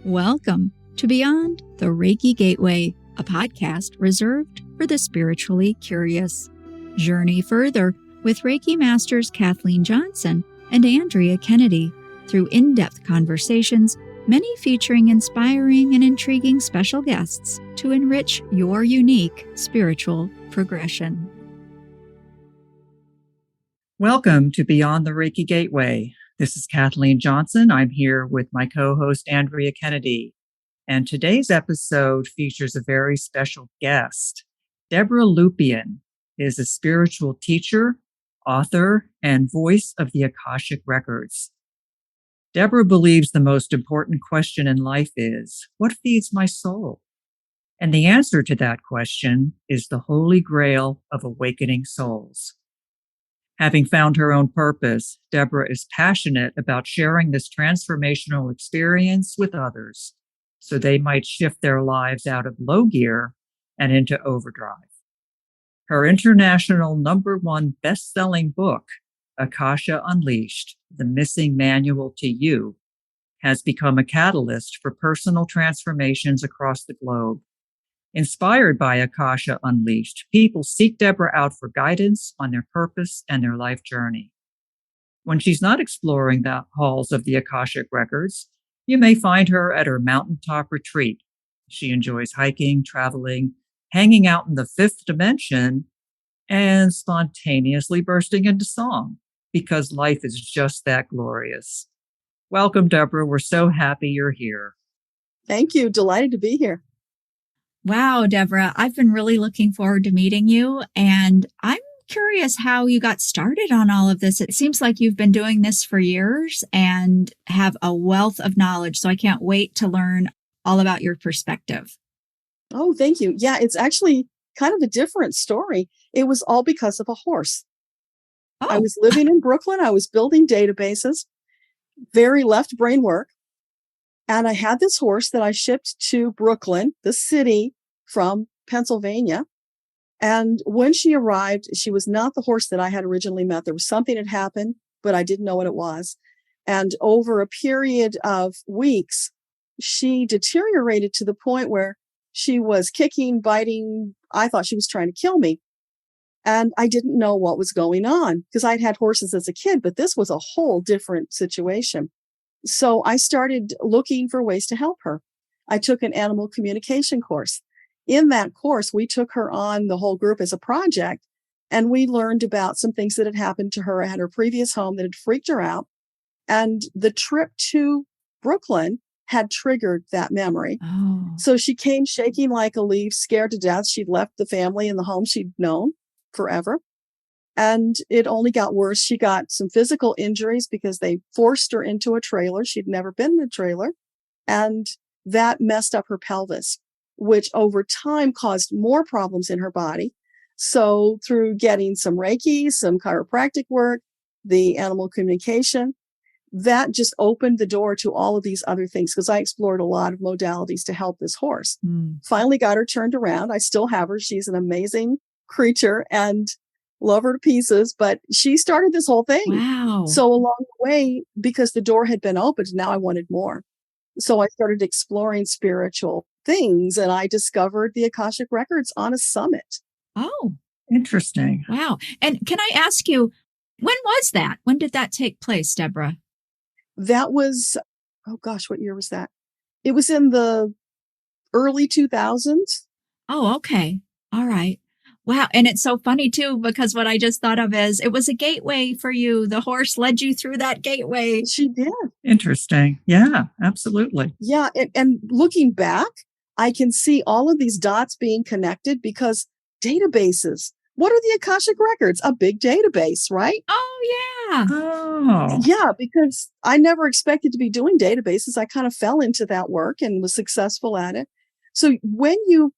Welcome to Beyond the Reiki Gateway, a podcast reserved for the spiritually curious. Journey further with Reiki Masters Kathleen Johnson and Andrea Kennedy through in-depth conversations, many featuring inspiring and intriguing special guests to enrich your unique spiritual progression. Welcome to Beyond the Reiki Gateway. This is Kathleen Johnson. I'm here with my co-host, Andrea Kennedy. And today's episode features a very special guest. Debbra Lupien is a spiritual teacher, author, and voice of the Akashic Records. Debbra believes the most important question in life is, what feeds my soul? And the answer to that question is the holy grail of awakening souls. Having found her own purpose, Debbra is passionate about sharing this transformational experience with others so they might shift their lives out of low gear and into overdrive. Her international #1 best-selling book, Akasha Unleashed, The Missing Manual to You, has become a catalyst for personal transformations across the globe. Inspired by Akasha Unleashed, people seek Debbra out for guidance on their purpose and their life journey. When she's not exploring the halls of the Akashic Records, you may find her at her mountaintop retreat. She enjoys hiking, traveling, hanging out in the fifth dimension, and spontaneously bursting into song, because life is just that glorious. Welcome, Debbra. We're so happy you're here. Thank you. Delighted to be here. Wow, Deborah, I've been really looking forward to meeting you, and I'm curious how you got started on all of this. It seems like you've been doing this for years and have a wealth of knowledge, so I can't wait to learn all about your perspective. Oh, thank you. Yeah, it's actually kind of a different story. It was all because of a horse. Oh. I was living in Brooklyn. I was building databases, very left brain work. And I had this horse that I shipped to Brooklyn, the city, from Pennsylvania. And when she arrived, she was not the horse that I had originally met. There was something that happened, but I didn't know what it was. And over a period of weeks, she deteriorated to the point where she was kicking, biting. I thought she was trying to kill me. And I didn't know what was going on because I'd had horses as a kid, but this was a whole different situation. So I started looking for ways to help her. I took an animal communication course. In that course, we took her on, the whole group, as a project, and we learned about some things that had happened to her at her previous home that had freaked her out. And the trip to Brooklyn had triggered that memory. Oh. So she came shaking like a leaf, scared to death. She'd left the family and the home she'd known forever. And it only got worse. She got some physical injuries because they forced her into a trailer. She'd never been in a trailer. And that messed up her pelvis, which over time caused more problems in her body. So through getting some Reiki, some chiropractic work, the animal communication, that just opened the door to all of these other things because I explored a lot of modalities to help this horse. Finally got her turned around. I still have her. She's an amazing creature and love her to pieces, but she started this whole thing. Wow. So along the way, because the door had been opened, now I wanted more. So I started exploring spiritual things and I discovered the Akashic Records on a summit. Oh, Interesting. wow. And can I ask you, when was that? When did that take place, Deborah? That was, oh gosh, what year was that? It was in the early 2000s. Oh, okay. All right. Wow. And it's so funny, too, because what I just thought of is it was a gateway for you. The horse led you through that gateway. She did. Interesting. Yeah, absolutely. Yeah. And looking back, I can see all of these dots being connected because databases. What are the Akashic Records? A big database, right? Oh, yeah. Oh, Yeah, because I never expected to be doing databases. I kind of fell into that work and was successful at it. So when you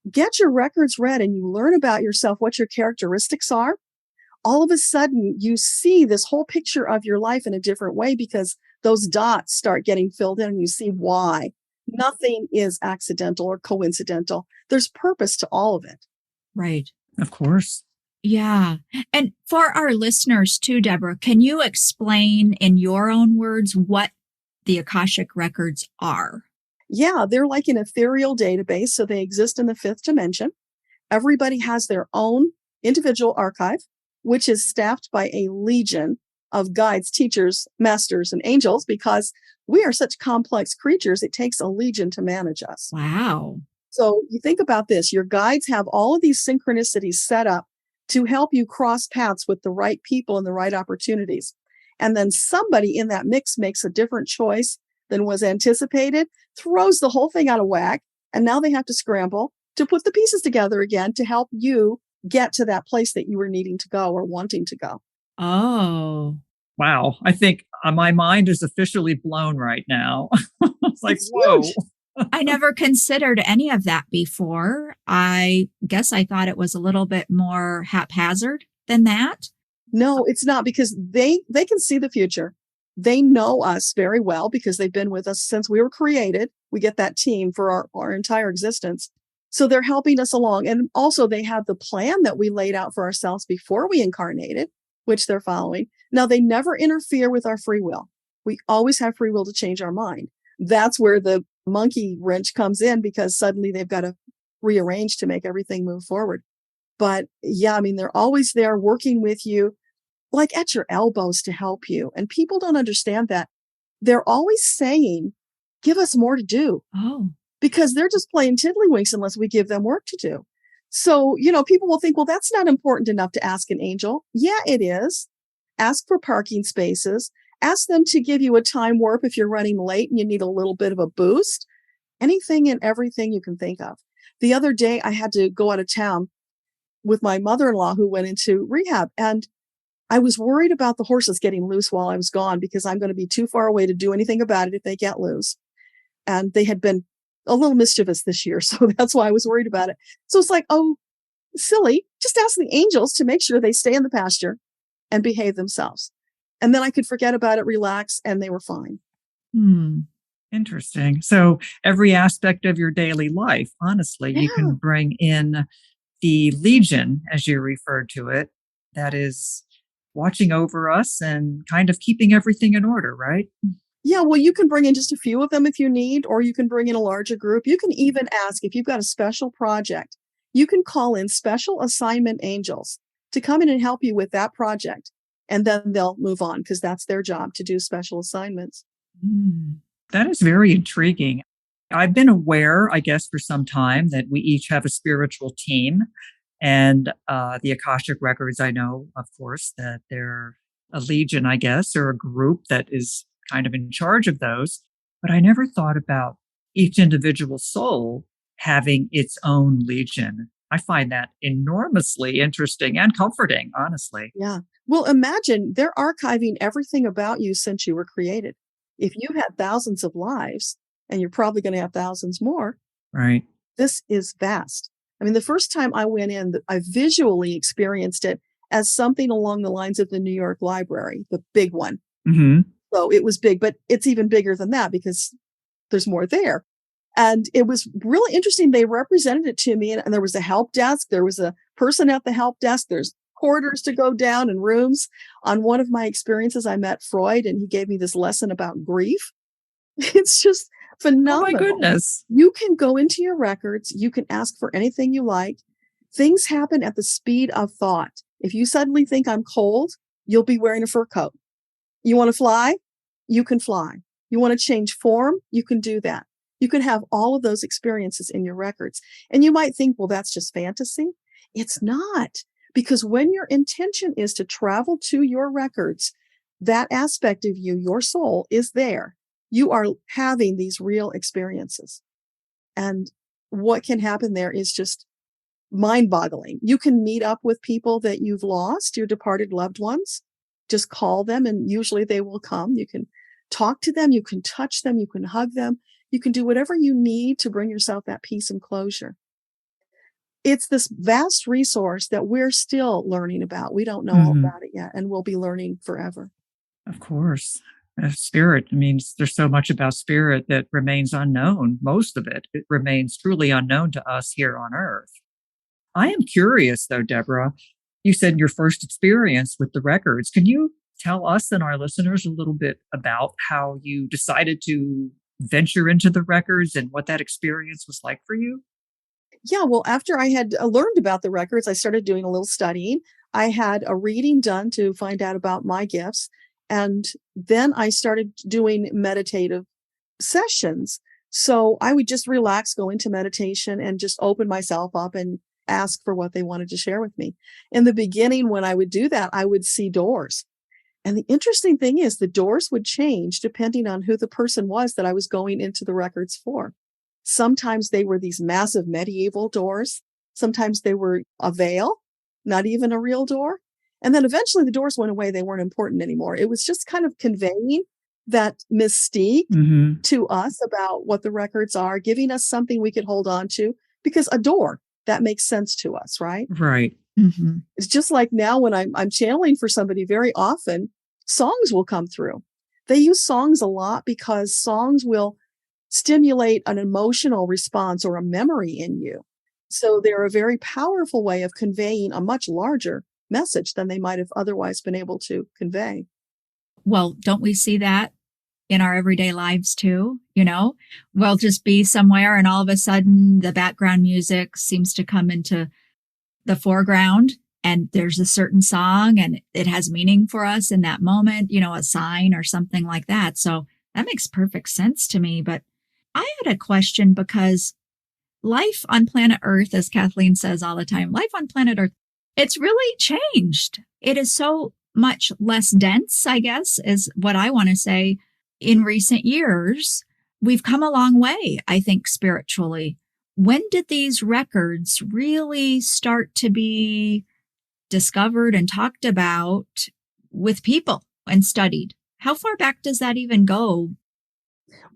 get your records read and you learn about yourself, what your characteristics are, all of a sudden you see this whole picture of your life in a different way because those dots start getting filled in and you see why. Nothing is accidental or coincidental. There's purpose to all of it. Right. of course. Yeah. And for our listeners too, Deborah, can you explain in your own words what the Akashic Records are? Yeah, they're like an ethereal database, so they exist in the fifth dimension. Everybody has their own individual archive, which is staffed by a legion of guides, teachers, masters, and angels, because we are such complex creatures, it takes a legion to manage us. Wow. So you think about this, your guides have all of these synchronicities set up to help you cross paths with the right people and the right opportunities. And then somebody in that mix makes a different choice than was anticipated, throws the whole thing out of whack, and now they have to scramble to put the pieces together again to help you get to that place that you were needing to go or wanting to go. Oh, Wow. I think my mind is officially blown right now. It's like, It's whoa. huge. I never considered any of that before. I guess I thought it was a little bit more haphazard than that. No, it's not, because they can see the future. They know us very well because they've been with us since we were created. We get that team for our entire existence. So they're helping us along. And also they have the plan that we laid out for ourselves before we incarnated, which they're following. Now, they never interfere with our free will. We always have free will to change our mind. That's where the monkey wrench comes in, because suddenly they've got to rearrange to make everything move forward. But yeah, I mean, they're always there working with you, like at your elbows to help you. And people don't understand that. They're always saying, give us more to do, Oh, because they're just playing tiddlywinks unless we give them work to do. So, people will think, well, that's not important enough to ask an angel. Yeah, it is. Ask for parking spaces. Ask them to give you a time warp if you're running late and you need a little bit of a boost. Anything and everything you can think of. The other day, I had to go out of town with my mother-in-law who went into rehab. And I was worried about the horses getting loose while I was gone, because I'm going to be too far away to do anything about it if they get loose. And they had been a little mischievous this year. So that's why I was worried about it. So it's like, oh, silly. Just ask the angels to make sure they stay in the pasture and behave themselves. And then I could forget about it, relax, and they were fine. Interesting. So every aspect of your daily life, honestly, you can bring in the legion, as you referred to it, that is watching over us and kind of keeping everything in order, right? Yeah, well, you can bring in just a few of them if you need, or you can bring in a larger group. You can even ask if you've got a special project. You can call in special assignment angels to come in and help you with that project. And then they'll move on, because that's their job, to do special assignments. That is very intriguing. I've been aware, I guess, for some time that we each have a spiritual team. And the Akashic Records, I know, of course, that they're a legion, I guess, or a group that is kind of in charge of those. But I never thought about each individual soul having its own legion. I find that enormously interesting and comforting, honestly. Yeah. Well, imagine they're archiving everything about you since you were created. If you had thousands of lives, and you're probably going to have thousands more, Right. this is vast. I mean, the first time I went in, I visually experienced it as something along the lines of the New York Library, the big one. Mm-hmm. So it was big, but it's even bigger than that because there's more there. And it was really interesting. They represented it to me, and there was a help desk. There was a person at the help desk. There's corridors to go down and rooms. On one of my experiences, I met Freud, and he gave me this lesson about grief. It's just phenomenal. Oh, my goodness. You can go into your records. You can ask for anything you like. Things happen at the speed of thought. If you suddenly think I'm cold, you'll be wearing a fur coat. You want to fly? You can fly. You want to change form? You can do that. You can have all of those experiences in your records. And you might think, well, that's just fantasy. It's not, because when your intention is to travel to your records, that aspect of you, your soul, is there. You are having these real experiences. And what can happen there is just mind-boggling. You can meet up with people that you've lost, your departed loved ones. Just call them, and usually they will come. You can talk to them. You can touch them. You can hug them. You can do whatever you need to bring yourself that peace and closure. It's this vast resource that we're still learning about. We don't know all about it yet, and we'll be learning forever. Of course. Spirit, I mean, there's so much about spirit that remains unknown. Most of it remains truly unknown to us here on Earth. I am curious, though, Deborah, you said your first experience with the records. Can you tell us and our listeners a little bit about how you decided to venture into the records and what that experience was like for you? Yeah, well, after I had learned about the records, I started doing a little studying. I had a reading done to find out about my gifts. And then I started doing meditative sessions. So I would just relax, go into meditation, and just open myself up and ask for what they wanted to share with me. In the beginning, when I would do that, I would see doors. And the interesting thing is, the doors would change depending on who the person was that I was going into the records for. Sometimes they were these massive medieval doors. Sometimes they were a veil, not even a real door. And then eventually the doors went away. They weren't important anymore. It was just kind of conveying that mystique to us about what the records are, giving us something we could hold on to, because a door, that makes sense to us, right? Right. It's just like now when I'm channeling for somebody, very often songs will come through. They use songs a lot because songs will stimulate an emotional response or a memory in you. So they're a very powerful way of conveying a much larger message than they might have otherwise been able to convey. Well, don't we see that in our everyday lives too? You know, we'll just be somewhere and all of a sudden the background music seems to come into the foreground and there's a certain song and it has meaning for us in that moment, you know, a sign or something like that. So that makes perfect sense to me. But I had a question because life on planet Earth, as Kathleen says all the time, life on planet Earth, it's really changed. It is so much less dense, I guess, is what I want to say. In recent years, we've come a long way, I think, spiritually. When did these records really start to be discovered and talked about with people and studied? How far back does that even go?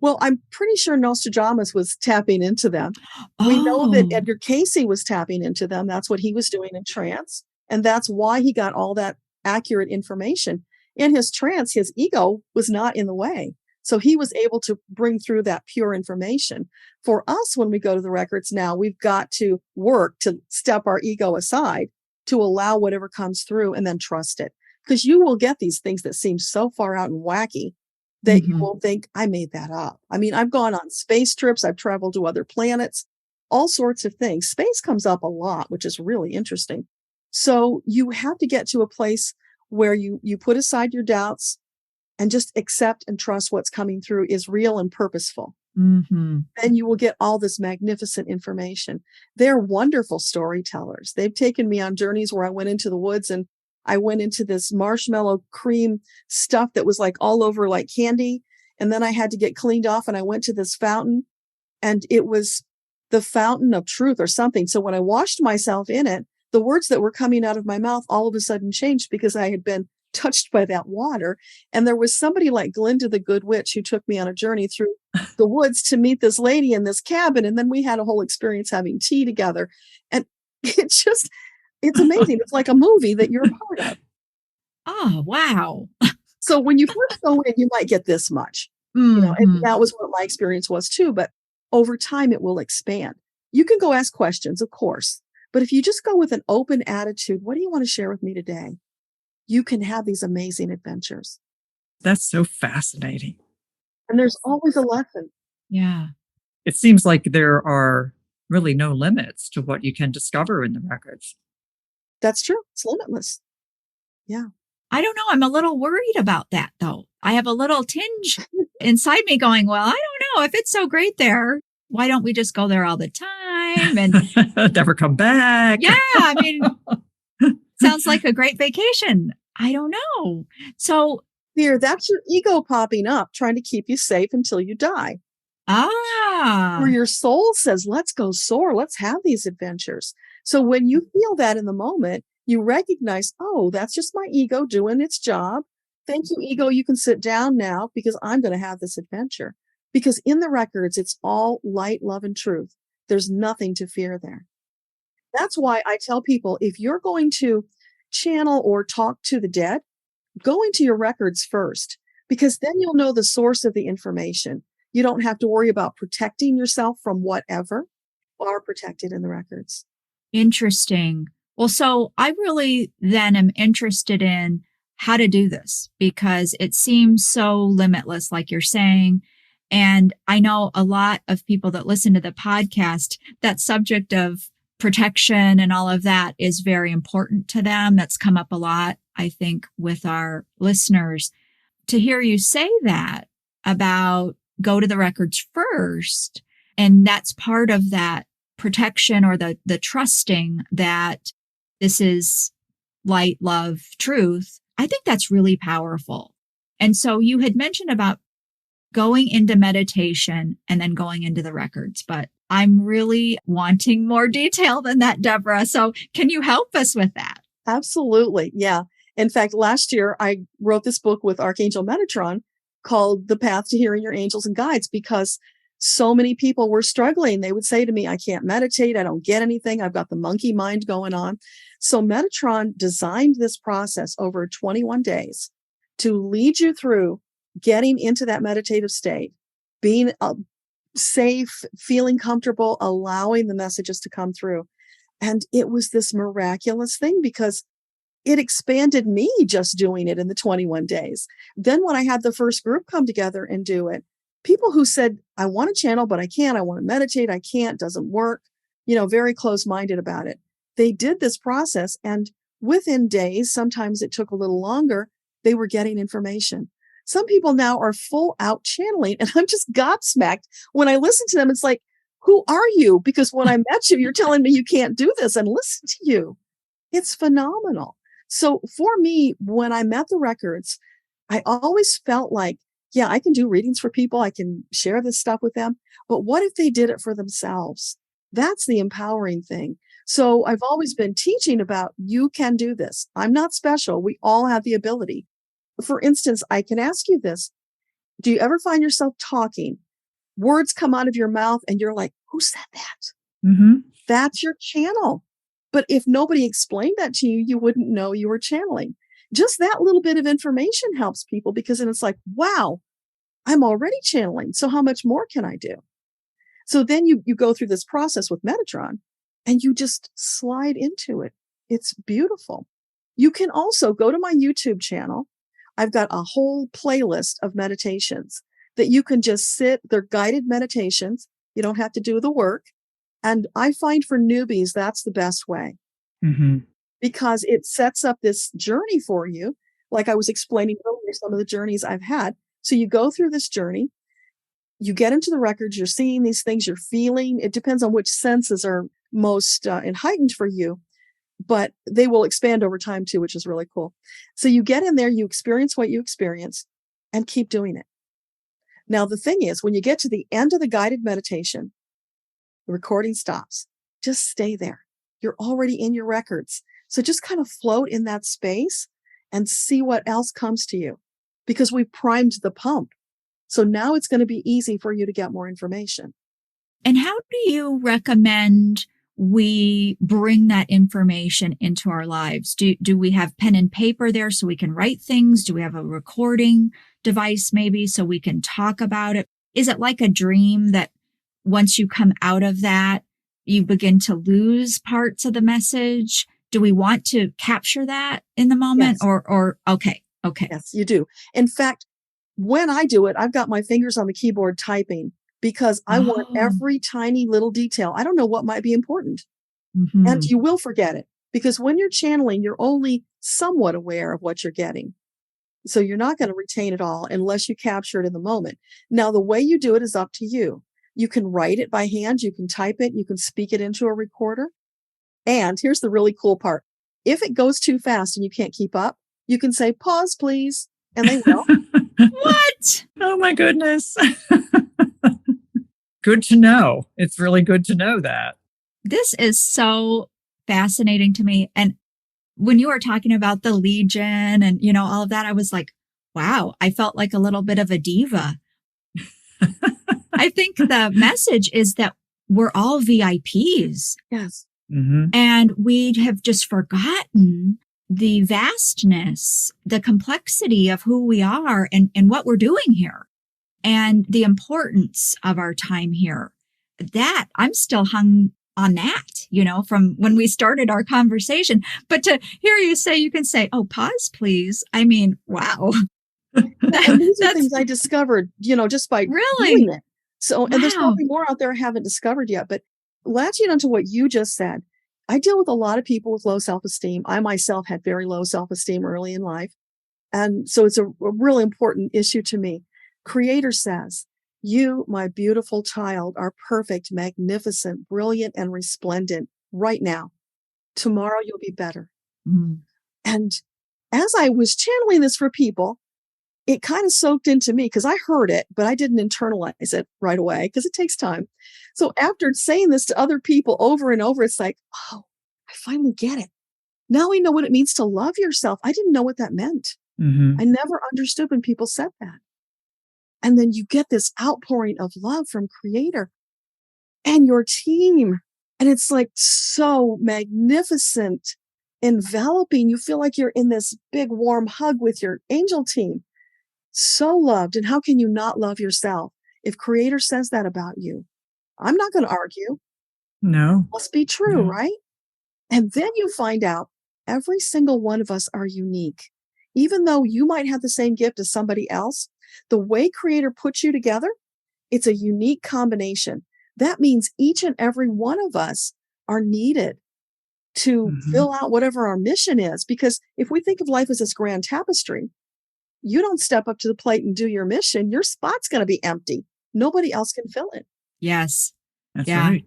Well, I'm pretty sure Nostradamus was tapping into them. We know that Edgar Cayce was tapping into them. That's what he was doing in trance. And that's why he got all that accurate information. In his trance, his ego was not in the way. So he was able to bring through that pure information. For us, when we go to the records now, we've got to work to step our ego aside to allow whatever comes through and then trust it. Because you will get these things that seem so far out and wacky that you will think, I made that up. I mean, I've gone on space trips. I've traveled to other planets, all sorts of things. Space comes up a lot, which is really interesting. So you have to get to a place where you put aside your doubts and just accept and trust what's coming through is real and purposeful. And you will get all this magnificent information. They're wonderful storytellers. They've taken me on journeys where I went into the woods and I went into this marshmallow cream stuff that was like all over like candy. And then I had to get cleaned off and I went to this fountain and it was the fountain of truth or something. So when I washed myself in it, the words that were coming out of my mouth all of a sudden changed because I had been touched by that water. And there was somebody like Glinda the Good Witch who took me on a journey through the woods to meet this lady in this cabin. And then we had a whole experience having tea together. And it's amazing. It's like a movie that you're a part of. Oh, wow. So when you first go in, you might get this much, you know, and that was what my experience was too. But over time, it will expand. You can go ask questions, of course. But if you just go with an open attitude, what do you want to share with me today? You can have these amazing adventures. That's so fascinating. And there's always a lesson. Yeah. It seems like there are really no limits to what you can discover in the records. That's true. It's limitless. Yeah. I don't know. I'm a little worried about that, though. I have a little tinge inside me going, well, I don't know if it's so great there. Why don't we just go there all the time and never come back? Yeah. I mean, sounds like a great vacation. I don't know. So Fear, that's your ego popping up, trying to keep you safe until you die. Where your soul says, let's go soar. Let's have these adventures. So when you feel that in the moment, you recognize, oh, that's just my ego doing its job. Thank you, ego. You can sit down now because I'm going to have this adventure. Because in the records, it's all light, love, and truth. There's nothing to fear there. That's why I tell people, if you're going to channel or talk to the dead, go into your records first, because then you'll know the source of the information. You don't have to worry about protecting yourself from whatever. You are protected in the records. Interesting. Well, so I really then am interested in how to do this because it seems so limitless, like you're saying. And I know a lot of people that listen to the podcast, that subject of protection and all of that is very important to them. That's come up a lot, I think, with our listeners. To hear you say that about go to the records first, and that's part of that protection or the trusting that this is light, love, truth. I think that's really powerful. And so you had mentioned about going into meditation and then going into the records, but I'm really wanting more detail than that, Deborah. So can you help us with that? Absolutely. Yeah. In fact, last year I wrote this book with Archangel Metatron called The Path to Hearing Your Angels and Guides, because so many people were struggling. They would say to me, I can't meditate. I don't get anything. I've got the monkey mind going on. So Metatron designed this process over 21 days to lead you through getting into that meditative state, being safe, feeling comfortable, allowing the messages to come through. And it was this miraculous thing because it expanded me just doing it in the 21 days. Then when I had the first group come together and do it, people who said, I want to channel, but I can't, I want to meditate, I can't, doesn't work, very close-minded about it. They did this process, and within days, sometimes it took a little longer, they were getting information. Some people now are full out channeling, and I'm just gobsmacked. When I listen to them, it's like, who are you? Because when I met you, you're telling me you can't do this, and listen to you. It's phenomenal. So for me, when I met the records, I always felt like, yeah, I can do readings for people. I can share this stuff with them. But what if they did it for themselves? That's the empowering thing. So I've always been teaching about you can do this. I'm not special. We all have the ability. For instance, I can ask you this. Do you ever find yourself talking? Words come out of your mouth and you're like, who said that? Mm-hmm. That's your channel. But if nobody explained that to you, you wouldn't know you were channeling. Just that little bit of information helps people, because then it's like, wow, I'm already channeling. So how much more can I do? So then you go through this process with Metatron and you just slide into it. It's beautiful. You can also go to my YouTube channel. I've got a whole playlist of meditations that you can just sit. They're guided meditations. You don't have to do the work. And I find for newbies, that's the best way. Mm-hmm. Because it sets up this journey for you. Like I was explaining earlier, some of the journeys I've had. So you go through this journey, you get into the records, you're seeing these things, you're feeling. It depends on which senses are most heightened for you, but they will expand over time too, which is really cool. So you get in there, you experience what you experience, and keep doing it. Now, the thing is, when you get to the end of the guided meditation, the recording stops. Just stay there. You're already in your records. So just kind of float in that space and see what else comes to you, because we've primed the pump. So now it's going to be easy for you to get more information. And how do you recommend we bring that information into our lives? Do we have pen and paper there so we can write things? Do we have a recording device maybe so we can talk about it? Is it like a dream that once you come out of that, you begin to lose parts of the message? Do we want to capture that in the moment? Yes. Or okay. Yes, you do. In fact, when I do it, I've got my fingers on the keyboard typing, because I want every tiny little detail. I don't know what might be important. Mm-hmm. And you will forget it, because when you're channeling, you're only somewhat aware of what you're getting. So you're not going to retain it all unless you capture it in the moment. Now, the way you do it is up to you. You can write it by hand. You can type it. You can speak it into a recorder. And here's the really cool part. If it goes too fast and you can't keep up, you can say, pause, please. And they will. What? Oh, my goodness. Good to know. It's really good to know that. This is so fascinating to me. And when you were talking about the Legion and, all of that, I was like, wow, I felt like a little bit of a diva. I think the message is that we're all VIPs. Yes. Mm-hmm. And we have just forgotten the vastness, the complexity of who we are and what we're doing here, and the importance of our time here. That I'm still hung on that, from when we started our conversation. But to hear you say, you can say, oh, pause, please. I mean, wow. And these are things I discovered, just by Really? doing it. So, and there's probably more out there I haven't discovered yet, but latching onto what you just said, I deal with a lot of people with low self-esteem. I myself had very low self-esteem early in life. And so it's a really important issue to me. Creator says, you, my beautiful child, are perfect, magnificent, brilliant, and resplendent right now. Tomorrow you'll be better. Mm. And as I was channeling this for people, it kind of soaked into me because I heard it, but I didn't internalize it right away because it takes time. So after saying this to other people over and over, it's like, oh, I finally get it. Now I know what it means to love yourself. I didn't know what that meant. Mm-hmm. I never understood when people said that. And then you get this outpouring of love from Creator and your team. And it's like so magnificent, enveloping. You feel like you're in this big warm hug with your angel team. So loved. And how can you not love yourself if Creator says that about you? I'm not going to argue. No. Must be true, right? And then you find out every single one of us are unique. Even though you might have the same gift as somebody else, the way Creator puts you together, it's a unique combination. That means each and every one of us are needed to fill out whatever our mission is. Because if we think of life as this grand tapestry, you don't step up to the plate and do your mission, your spot's going to be empty. Nobody else can fill it. Yes. That's right.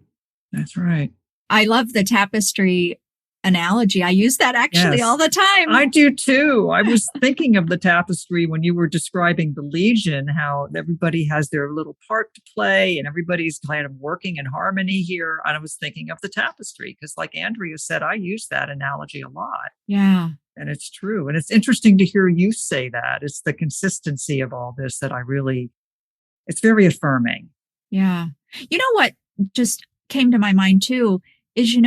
That's right. I love the tapestry analogy. I use that actually all the time. I do too. I was thinking of the tapestry when you were describing the Legion, how everybody has their little part to play and everybody's kind of working in harmony here. And I was thinking of the tapestry because like Andrea said, I use that analogy a lot. Yeah. And it's true. And it's interesting to hear you say that. It's the consistency of all this that it's very affirming. Yeah. You know what just came to my mind too is,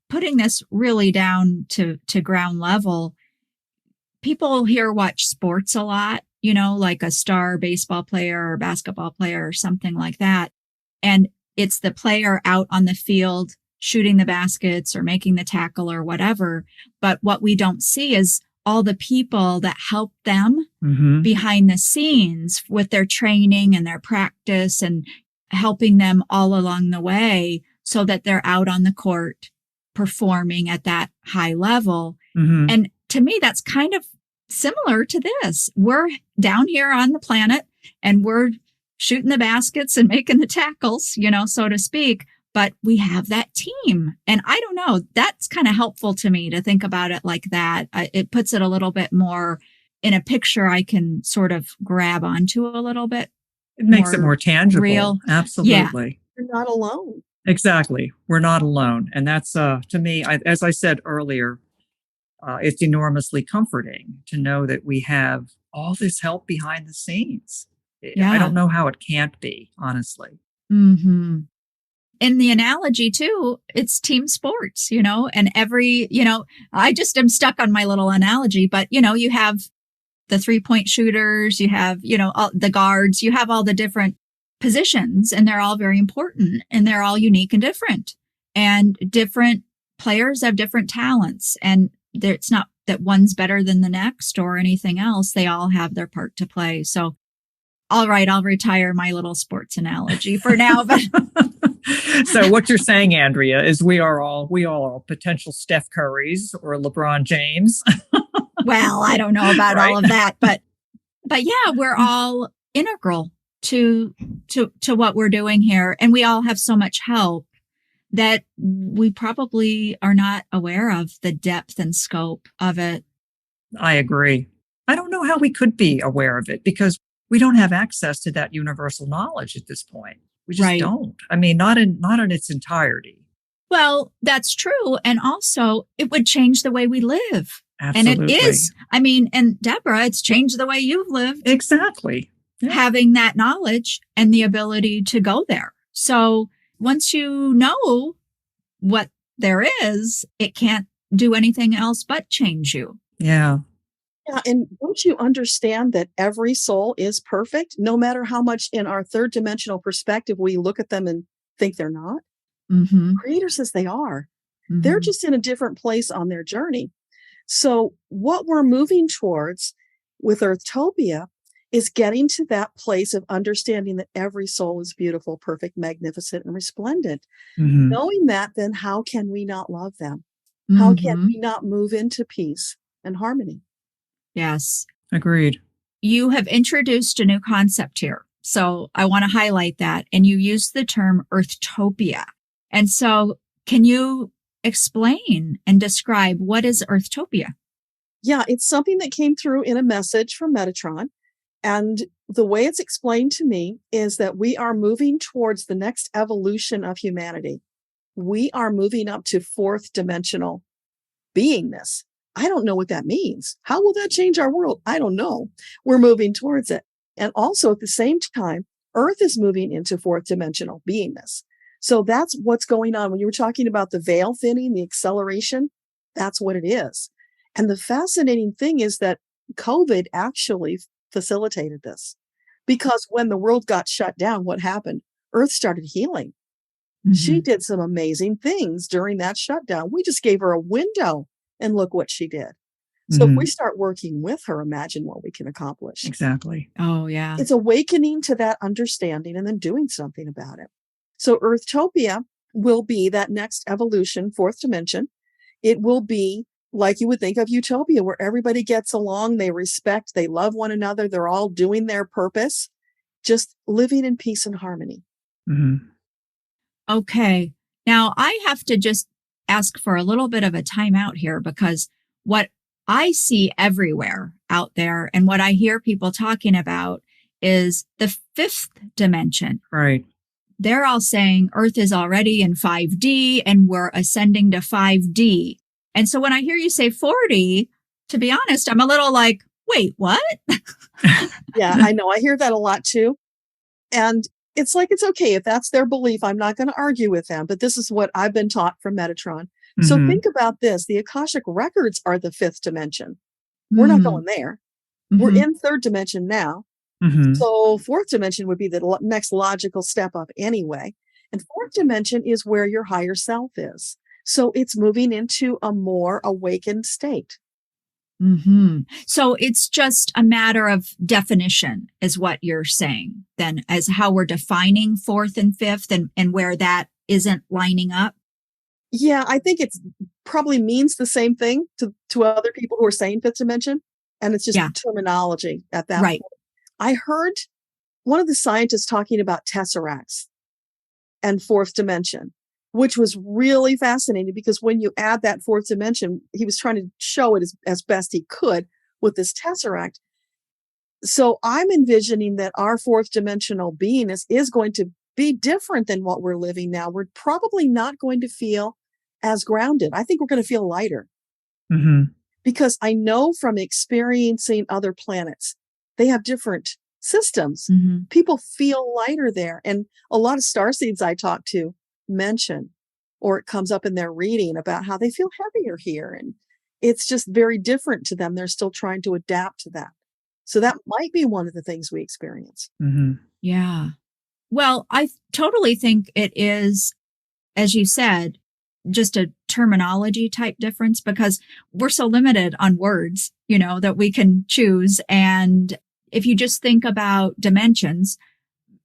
putting this really down to ground level, people here watch sports a lot, like a star baseball player or basketball player or something like that. And it's the player out on the field shooting the baskets or making the tackle or whatever. But what we don't see is all the people that help them behind the scenes with their training and their practice and helping them all along the way so that they're out on the court performing at that high level. And to me, that's kind of similar to this. We're down here on the planet and we're shooting the baskets and making the tackles, so to speak. But we have that team. And I don't know, that's kind of helpful to me to think about it like that. It puts it a little bit more in a picture I can sort of grab onto a little bit. It makes it more tangible. Real. Absolutely. Yeah. You're not alone. Exactly. We're not alone. And that's, to me, as I said earlier, it's enormously comforting to know that we have all this help behind the scenes. Yeah. I don't know how it can't be, honestly. In the analogy too, it's team sports, and I just am stuck on my little analogy, but you have the 3-point shooters, you have, all the guards, you have all the different positions and they're all very important and they're all unique and different players have different talents and it's not that one's better than the next or anything else. They all have their part to play. So, all right, I'll retire my little sports analogy for now, but So what you're saying, Andrea, is we all are potential Steph Currys or LeBron James. Well, I don't know about all of that, but yeah, we're all integral to what we're doing here. And we all have so much help that we probably are not aware of the depth and scope of it. I agree. I don't know how we could be aware of it because we don't have access to that universal knowledge at this point. We just don't. I mean, not in its entirety. Well, that's true. And also it would change the way we live. Absolutely. And it is. I mean, and Deborah, it's changed the way you've lived. Exactly. Yeah. Having that knowledge and the ability to go there. So once you know what there is, it can't do anything else but change you. Yeah. Yeah. And once you understand that every soul is perfect, no matter how much in our third dimensional perspective we look at them and think they're not, Creator says they are. They're just in a different place on their journey. So what we're moving towards with Earthtopia is getting to that place of understanding that every soul is beautiful, perfect, magnificent, and resplendent. Mm-hmm. Knowing that, then how can we not love them? Mm-hmm. How can we not move into peace and harmony? Yes. Agreed. You have introduced a new concept here. So I want to highlight that. And you use the term Earthtopia. And so can you explain and describe what is Earthtopia? Yeah, it's something that came through in a message from Metatron. And the way it's explained to me is that we are moving towards the next evolution of humanity. We are moving up to fourth dimensional beingness. I don't know what that means. How will that change our world? I don't know. We're moving towards it. And also at the same time, Earth is moving into fourth dimensional beingness. So that's what's going on. When you were talking about the veil thinning, the acceleration, that's what it is. And the fascinating thing is that COVID actually facilitated this, because when the world got shut down, what happened? Earth started healing. Mm-hmm. She did some amazing things during that shutdown. We just gave her a window and look what she did. So if we start working with her, imagine what we can accomplish. Exactly. Oh, yeah. It's awakening to that understanding and then doing something about it. So Earthtopia will be that next evolution, fourth dimension. It will be like you would think of utopia, where everybody gets along, they respect, they love one another, they're all doing their purpose, just living in peace and harmony. Mm-hmm. Okay. Now I have to just ask for a little bit of a timeout here, because what I see everywhere out there and what I hear people talking about is the fifth dimension. Right. They're all saying Earth is already in 5D and we're ascending to 5D. And so when I hear you say 40, to be honest, I'm a little like, wait, what? Yeah, I know. I hear that a lot too. And it's like, it's okay. If that's their belief, I'm not going to argue with them. But this is what I've been taught from Metatron. So think about this. The Akashic Records are the fifth dimension. We're not going there. We're in third dimension now. So fourth dimension would be the next logical step up anyway. And fourth dimension is where your higher self is. So it's moving into a more awakened state. So it's just a matter of definition, is what you're saying, then, as how we're defining fourth and fifth and where that isn't lining up. Yeah, I think it's probably means the same thing to other people who are saying fifth dimension. And it's just terminology at that point. I heard one of the scientists talking about tesseracts and fourth dimension, which was really fascinating, because when you add that fourth dimension, he was trying to show it as best he could with this tesseract. So I'm envisioning that our fourth dimensional beingness is going to be different than what we're living now. We're probably not going to feel as grounded. I think we're going to feel lighter, because I know from experiencing other planets, they have different systems. People feel lighter there. And a lot of starseeds I talk to mention, or it comes up in their reading, about how they feel heavier here. And it's just very different to them. They're still trying to adapt to that. So that might be one of the things we experience. Yeah. Well, I totally think it is, as you said, just a terminology type difference, because we're so limited on words, that we can choose. And if you just think about dimensions,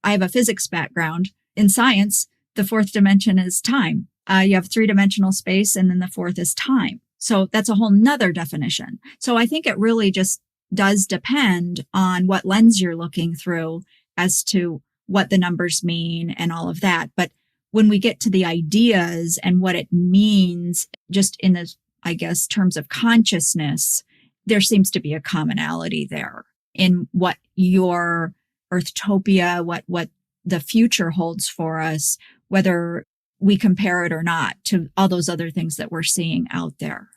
I have a physics background. In science, the fourth dimension is time. You have three-dimensional space, and then the fourth is time. So that's a whole nother definition. So I think it really just does depend on what lens you're looking through as to what the numbers mean and all of that. But when we get to the ideas and what it means, just in the, I guess, terms of consciousness, there seems to be a commonality there in what your Earthtopia, what the future holds for us, whether we compare it or not to all those other things that we're seeing out there.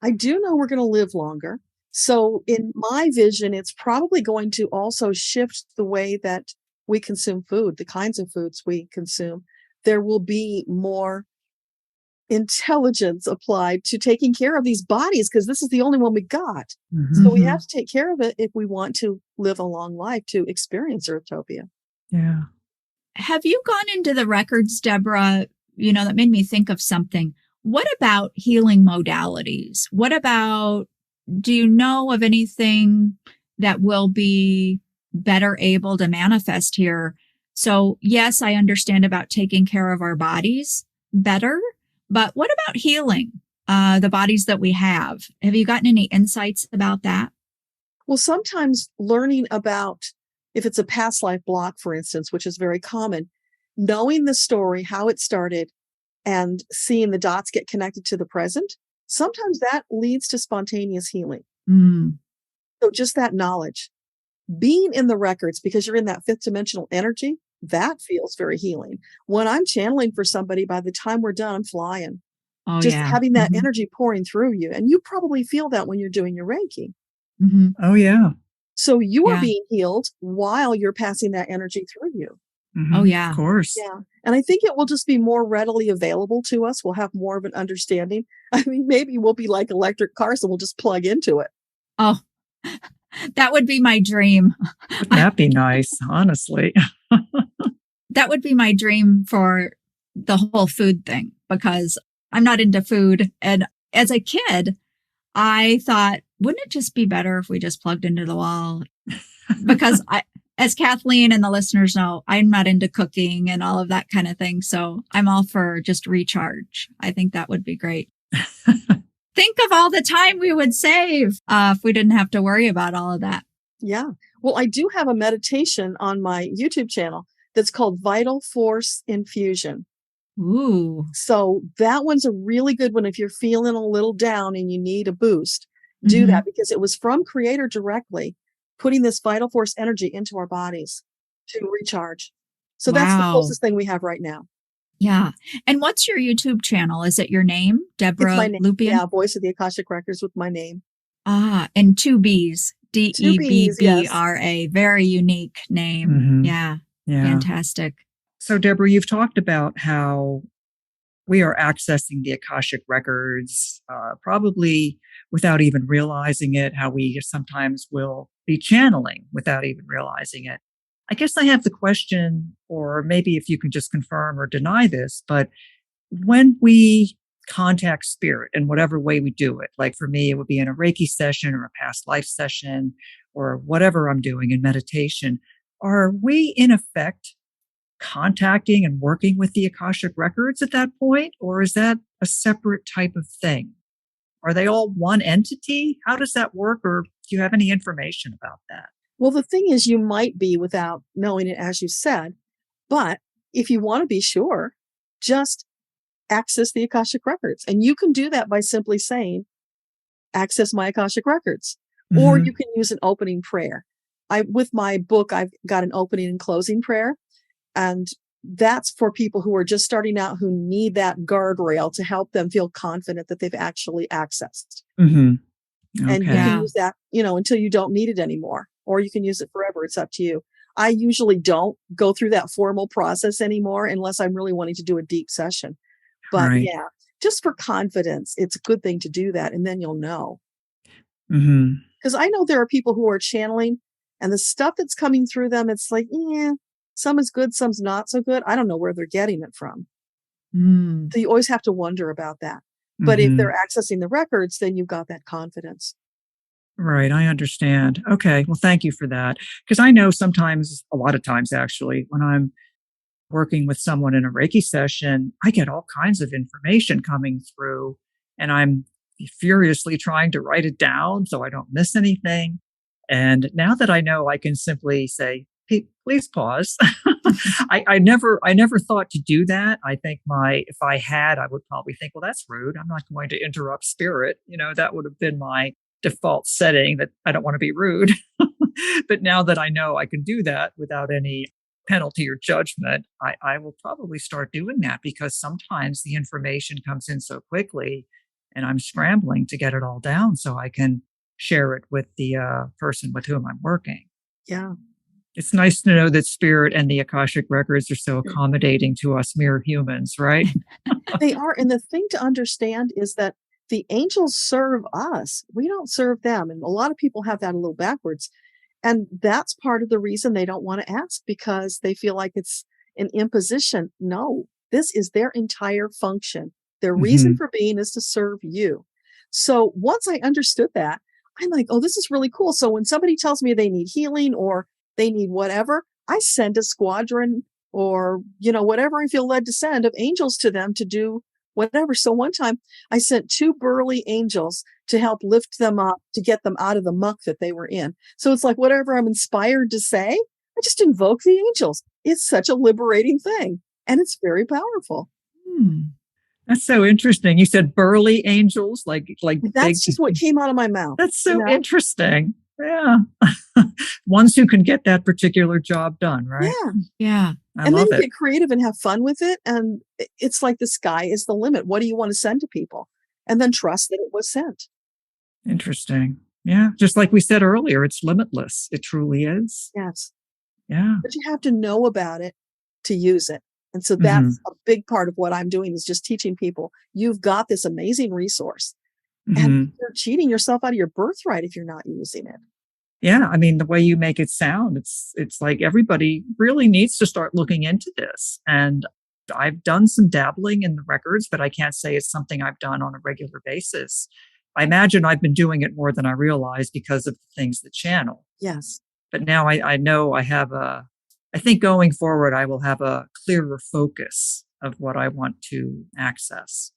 I do know we're going to live longer. So in my vision, it's probably going to also shift the way that we consume food, the kinds of foods we consume. There will be more intelligence applied to taking care of these bodies, because this is the only one we got. So we have to take care of it if we want to live a long life, to experience Earthtopia. Yeah. Have you gone into the records, Deborah? That made me think of something. What about healing modalities? What about, do you know of anything that we'll be better able to manifest here. So yes, I understand about taking care of our bodies better, but what about healing the bodies that we have? Have you gotten any insights about that? Well, sometimes learning about if it's a past life block, for instance, which is very common, knowing the story, how it started, and seeing the dots get connected to the present, sometimes that leads to spontaneous healing. Mm. So just that knowledge, being in the records, because you're in that fifth dimensional energy, that feels very healing. When I'm channeling for somebody, by the time we're done, I'm flying. Oh, Just yeah. having that Mhm. energy pouring through you. And you probably feel that when you're doing your Reiki. Mhm. Oh, yeah. So you are Yeah. being healed while you're passing that energy through you. Oh, Of yeah. course. Yeah. And I think it will just be more readily available to us. We'll have more of an understanding. I mean, maybe we'll be like electric cars and we'll just plug into it. Oh, that would be my dream. Wouldn't that be nice, honestly? That would be my dream for the whole food thing, because I'm not into food. And as a kid, I thought, wouldn't it just be better if we just plugged into the wall? Because as Kathleen and the listeners know, I'm not into cooking and all of that kind of thing. So I'm all for just recharge. I think that would be great. Think of all the time we would save if we didn't have to worry about all of that. Yeah. Well, I do have a meditation on my YouTube channel that's called Vital Force Infusion. Ooh. So that one's a really good one if you're feeling a little down and you need a boost. Do that, because it was from Creator directly, putting this vital force energy into our bodies to recharge. So that's the Wow. closest thing we have right now. Yeah. And what's your YouTube channel? Is it your name, It's my Debbra name. Lupien? Yeah, Voice of the Akashic Records with my name. Ah, and two B's, Two B's, yes. Debbra. Very unique name. Mhm. Yeah. Yeah. Fantastic. So, Deborah, you've talked about how we are accessing the Akashic Records, probably without even realizing it, how we sometimes will be channeling without even realizing it. I guess I have the question, or maybe if you can just confirm or deny this, but when we contact spirit in whatever way we do it, like for me, it would be in a Reiki session or a past life session or whatever I'm doing in meditation, are we in effect contacting and working with the Akashic Records at that point? Or is that a separate type of thing? Are they all one entity? How does that work? Or do you have any information about that? Well, the thing is, you might be without knowing it, as you said. But if you want to be sure, just access the Akashic Records. And you can do that by simply saying, access my Akashic Records. Or you can use an opening prayer. With my book, I've got an opening and closing prayer. And that's for people who are just starting out, who need that guardrail to help them feel confident that they've actually accessed. Okay. And you Yeah. can use that, until you don't need it anymore, or you can use it forever. It's up to you. I usually don't go through that formal process anymore unless I'm really wanting to do a deep session. But Right. yeah, just for confidence, it's a good thing to do that. And then you'll know. hmm Because I know there are people who are channeling and the stuff that's coming through them, it's like, yeah, some is good, some's not so good. I don't know where they're getting it from. Mm. So you always have to wonder about that. But if they're accessing the records, then you've got that confidence. Right. I understand. Okay. Well, thank you for that. Because I know sometimes, a lot of times actually, when I'm working with someone in a Reiki session, I get all kinds of information coming through and I'm furiously trying to write it down so I don't miss anything. And now that I know, I can simply say, please pause. I never thought to do that. I think if I had, I would probably think, well, that's rude. I'm not going to interrupt spirit. That would have been my default setting, that I don't want to be rude. But now that I know I can do that without any penalty or judgment, I will probably start doing that, because sometimes the information comes in so quickly and I'm scrambling to get it all down so I can share it with the person with whom I'm working. Yeah. It's nice to know that spirit and the Akashic Records are so accommodating to us mere humans, right? They are. And the thing to understand is that the angels serve us. We don't serve them. And a lot of people have that a little backwards. And that's part of the reason they don't want to ask, because they feel like it's an imposition. No, this is their entire function. Their reason for being is to serve you. So once I understood that, I'm like, oh, this is really cool. So when somebody tells me they need healing or they need whatever, I send a squadron or, whatever I feel led to send of angels to them to do whatever. So one time I sent 2 burly angels to help lift them up, to get them out of the muck that they were in. So it's like whatever I'm inspired to say, I just invoke the angels. It's such a liberating thing. And it's very powerful. That's so interesting. You said burly angels, like That's big. just what came out of my mouth. That's so interesting. Yeah. Ones who can get that particular job done, right? Yeah. Yeah. And then you get creative and have fun with it. And it's like the sky is the limit. What do you want to send to people? And then trust that it was sent. Interesting. Yeah. Just like we said earlier, it's limitless. It truly is. Yes. Yeah. But you have to know about it to use it. And so that's a big part of what I'm doing is just teaching people, you've got this amazing resource and you're cheating yourself out of your birthright if you're not using it. Yeah. I mean, the way you make it sound, it's like everybody really needs to start looking into this. And I've done some dabbling in the records, but I can't say it's something I've done on a regular basis. I imagine I've been doing it more than I realized because of the things that channel. Yes. But now I know I have I think going forward, I will have a clearer focus of what I want to access.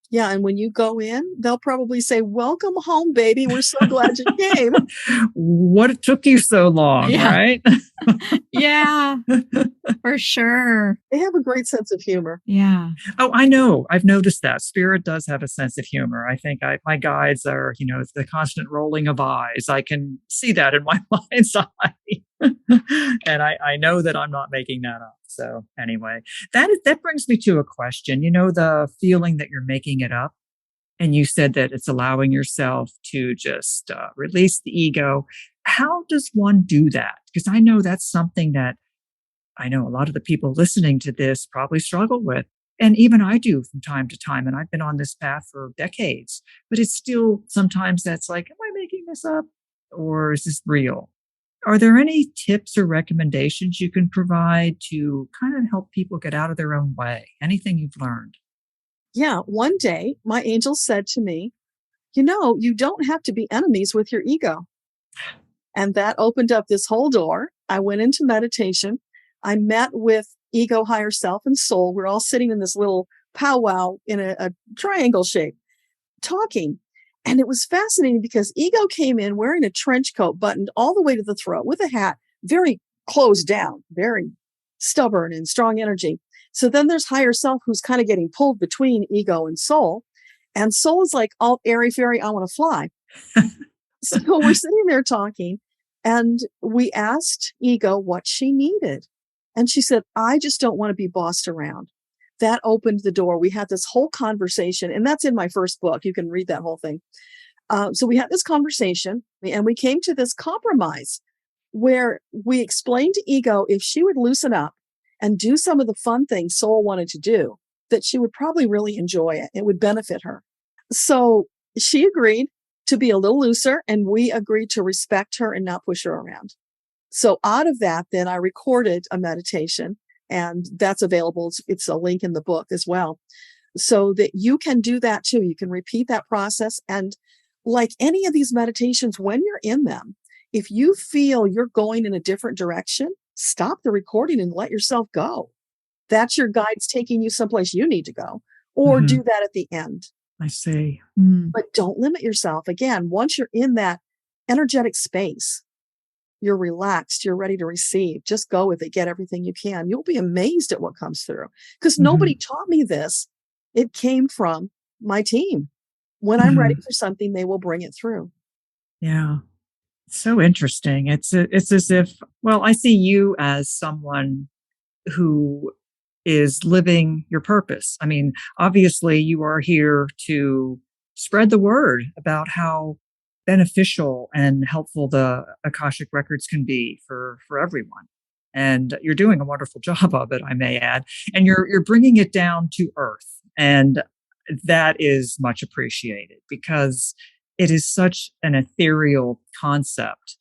Yeah. And when you go in, they'll probably say, welcome home, baby. We're so glad you came. What took you so long, right? Yeah, for sure. They have a great sense of humor. Yeah. Oh, I know. I've noticed that. Spirit does have a sense of humor. I think my guides are, the constant rolling of eyes. I can see that in my mind's eye. And I know that I'm not making that up. So anyway, that brings me to a question. The feeling that you're making it up, and you said that it's allowing yourself to just release the ego. How does one do that? Because I know that's something that I know a lot of the people listening to this probably struggle with. And even I do from time to time. And I've been on this path for decades, but it's still sometimes that's like, am I making this up or is this real? Are there any tips or recommendations you can provide to kind of help people get out of their own way? Anything you've learned? Yeah. One day, my angel said to me, you don't have to be enemies with your ego. And that opened up this whole door. I went into meditation. I met with ego, higher self, and soul. We're all sitting in this little powwow in a triangle shape, talking. And it was fascinating because ego came in wearing a trench coat buttoned all the way to the throat with a hat, very closed down, very stubborn and strong energy. So then there's higher self who's kind of getting pulled between ego and soul. And soul is like, all airy fairy, I want to fly. So we're sitting there talking and we asked ego what she needed. And she said, I just don't want to be bossed around. That opened the door. We had this whole conversation, and that's in my first book. You can read that whole thing. So we had this conversation, and we came to this compromise where we explained to ego if she would loosen up and do some of the fun things soul wanted to do, that she would probably really enjoy it. It would benefit her. So she agreed to be a little looser, and we agreed to respect her and not push her around. So out of that, then I recorded a meditation, and that's available. It's a link in the book as well, so that you can do that too. You can repeat that process. And like any of these meditations, when you're in them, if you feel you're going in a different direction, stop the recording and let yourself go. That's your guides taking you someplace you need to go, or do that at the end. I see. But don't limit yourself. Again, once you're in that energetic space, you're relaxed, you're ready to receive. Just go with it, get everything you can. You'll be amazed at what comes through because nobody taught me this. It came from my team. When I'm ready for something, they will bring it through. Yeah. So interesting. It's as if, well, I see you as someone who is living your purpose. I mean, obviously you are here to spread the word about how beneficial and helpful the Akashic Records can be for everyone. And you're doing a wonderful job of it, I may add. And you're bringing it down to earth. And that is much appreciated because it is such an ethereal concept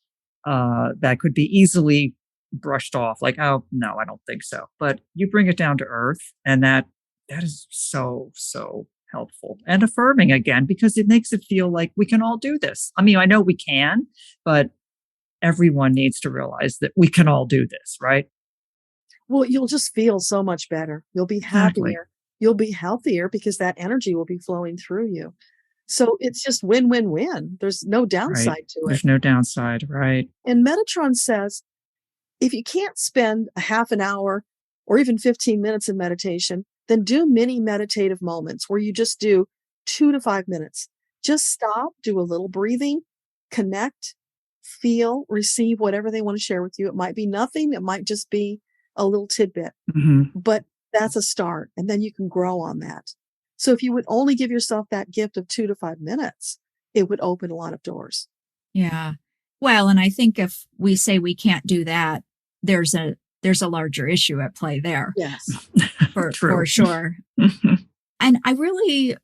that could be easily brushed off like, oh, no, I don't think so. But you bring it down to earth, and that is so helpful and affirming again, because it makes it feel like we can all do this. I mean, I know we can, but everyone needs to realize that we can all do this, right? Well, you'll just feel so much better. You'll be Exactly. happier. You'll be healthier because that energy will be flowing through you. So it's just win, win, win. There's no Right. downside to it. There's no downside, right? And Metatron says, if you can't spend a half an hour or even 15 minutes in meditation, then do mini meditative moments where you just do 2 to 5 minutes. Just stop, do a little breathing, connect, feel, receive whatever they want to share with you. It might be nothing. It might just be a little tidbit, Mhm. but that's a start. And then you can grow on that. So if you would only give yourself that gift of 2 to 5 minutes, it would open a lot of doors. Yeah. Well, and I think if we say we can't do that, there's a larger issue at play there. Yes. For True. sure. And I really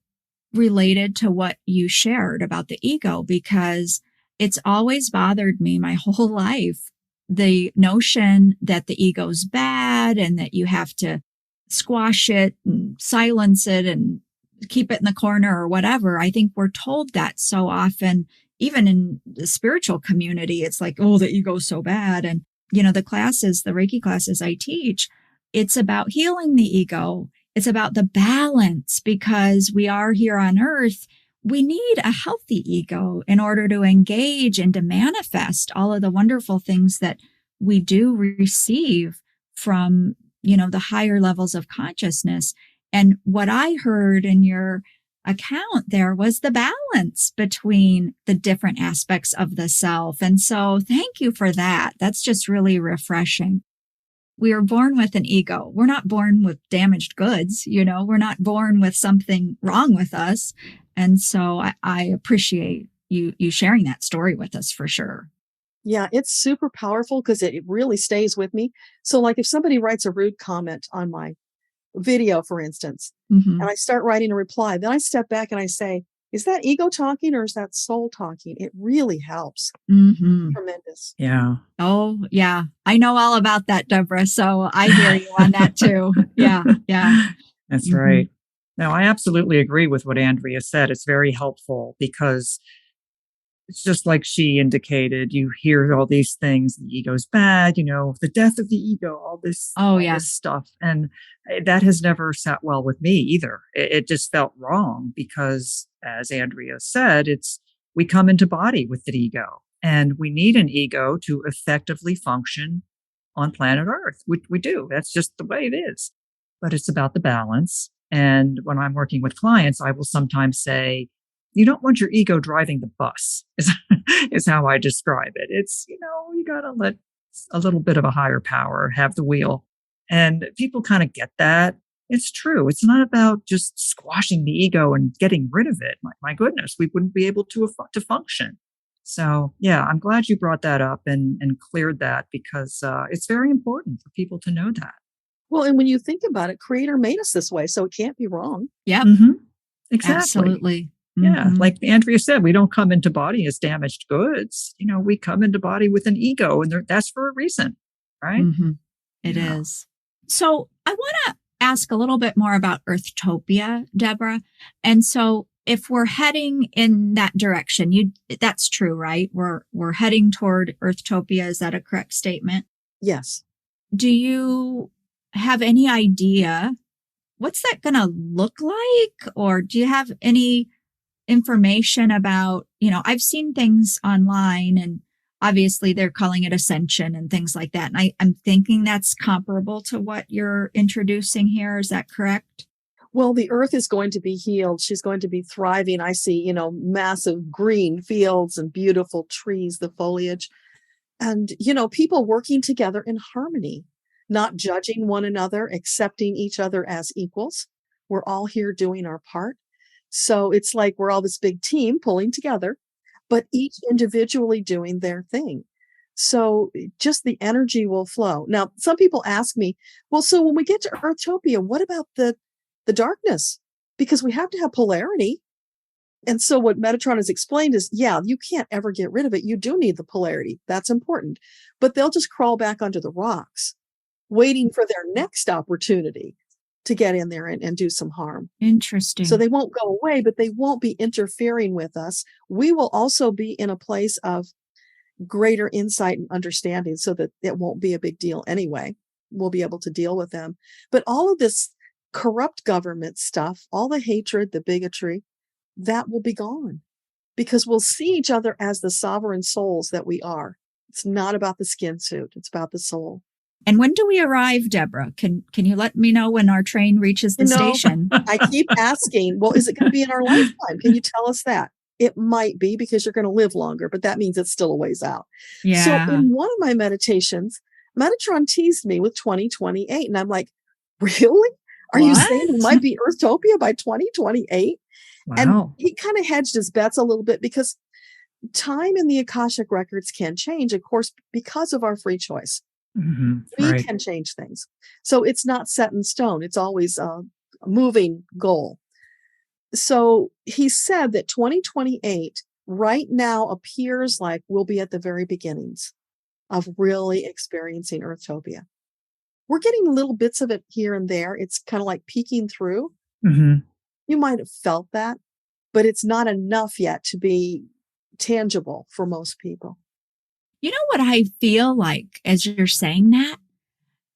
related to what you shared about the ego, because it's always bothered me my whole life. The notion that the ego's bad and that you have to squash it and silence it and keep it in the corner or whatever. I think we're told that so often, even in the spiritual community. It's like, oh, the ego's so bad. And, the Reiki classes I teach, it's about healing the ego. It's about the balance, because we are here on earth. We need a healthy ego in order to engage and to manifest all of the wonderful things that we do receive from, the higher levels of consciousness. And what I heard in your account there was the balance between the different aspects of the self. And so thank you for that. That's just really refreshing. We are born with an ego. We're not born with damaged goods. We're not born with something wrong with us. And so I appreciate you sharing that story with us for sure. Yeah, it's super powerful because it really stays with me. So like if somebody writes a rude comment on my video, for instance, Mhm. and I start writing a reply, then I step back and I say, is that ego talking or is that soul talking? It really helps. Mhm. Tremendous. Yeah. Oh, yeah. I know all about that, Deborah. So I hear you on that too. Yeah. Yeah. That's Mhm. right. No, I absolutely agree with what Andrea said. It's very helpful because it's just like she indicated, you hear all these things, the ego's bad, the death of the ego, Oh, all yeah. this stuff. And that has never sat well with me either. It just felt wrong because, as Andrea said, we come into body with the ego, and we need an ego to effectively function on planet Earth. We do. That's just the way it is. But it's about the balance. And when I'm working with clients, I will sometimes say, you don't want your ego driving the bus, is how I describe it. It's, you got to let a little bit of a higher power have the wheel. And people kind of get that. It's true. It's not about just squashing the ego and getting rid of it. My goodness, we wouldn't be able to function. So, yeah, I'm glad you brought that up and cleared that, because it's very important for people to know that. Well, and when you think about it, Creator made us this way, so it can't be wrong. Yep. Mhm. Exactly. Absolutely. Yeah. Mhm. Like Andrea said, we don't come into body as damaged goods. We come into body with an ego, and that's for a reason, right? Mhm. It Yeah. is. So I want to ask a little bit more about Earthtopia, Deborah. And so if we're heading in that direction, that's true, right? We're heading toward Earthtopia. Is that a correct statement? Yes. Do you have any idea what's that going to look like? Or do you have any information about, I've seen things online, and obviously they're calling it ascension and things like that. And I'm thinking that's comparable to what you're introducing here. Is that correct? Well, the earth is going to be healed. She's going to be thriving. I see, massive green fields and beautiful trees, the foliage, and, people working together in harmony, not judging one another, accepting each other as equals. We're all here doing our part. So it's like we're all this big team pulling together, but each individually doing their thing. So just the energy will flow. Now, some people ask me, well, so when we get to Earthtopia, what about the darkness? Because we have to have polarity. And so what Metatron has explained is, yeah, you can't ever get rid of it. You do need the polarity. That's important. But they'll just crawl back under the rocks, waiting for their next opportunity. to get in there and do some harm. Interesting. So they won't go away, but they won't be interfering with us. We will also be in a place of greater insight and understanding so that it won't be a big deal anyway. We'll be able to deal with them. But all of this corrupt government stuff, all the hatred, the bigotry, that will be gone because we'll see each other as the sovereign souls that we are. It's not about the skin suit. It's about the soul. And when do we arrive, Deborah? Can you let me know when our train reaches the station? I keep asking, well, is it going to be in our lifetime? Can you tell us that? It might be because you're going to live longer, but that means it's still a ways out. Yeah. So in one of my meditations, Metatron teased me with 2028. And I'm like, really? Are you saying it might be Earthtopia by 2028? Wow. And he kind of hedged his bets a little bit because time in the Akashic Records can change, of course, because of our free choice. Mm-hmm. We can change things. So it's not set in stone. It's always a moving goal. So he said that 2028 right now appears like we'll be at the very beginnings of really experiencing Earthtopia. We're getting little bits of it here and there. It's kind of like peeking through. Mm-hmm. You might have felt that, but it's not enough yet to be tangible for most people. You know what I feel like as you're saying that?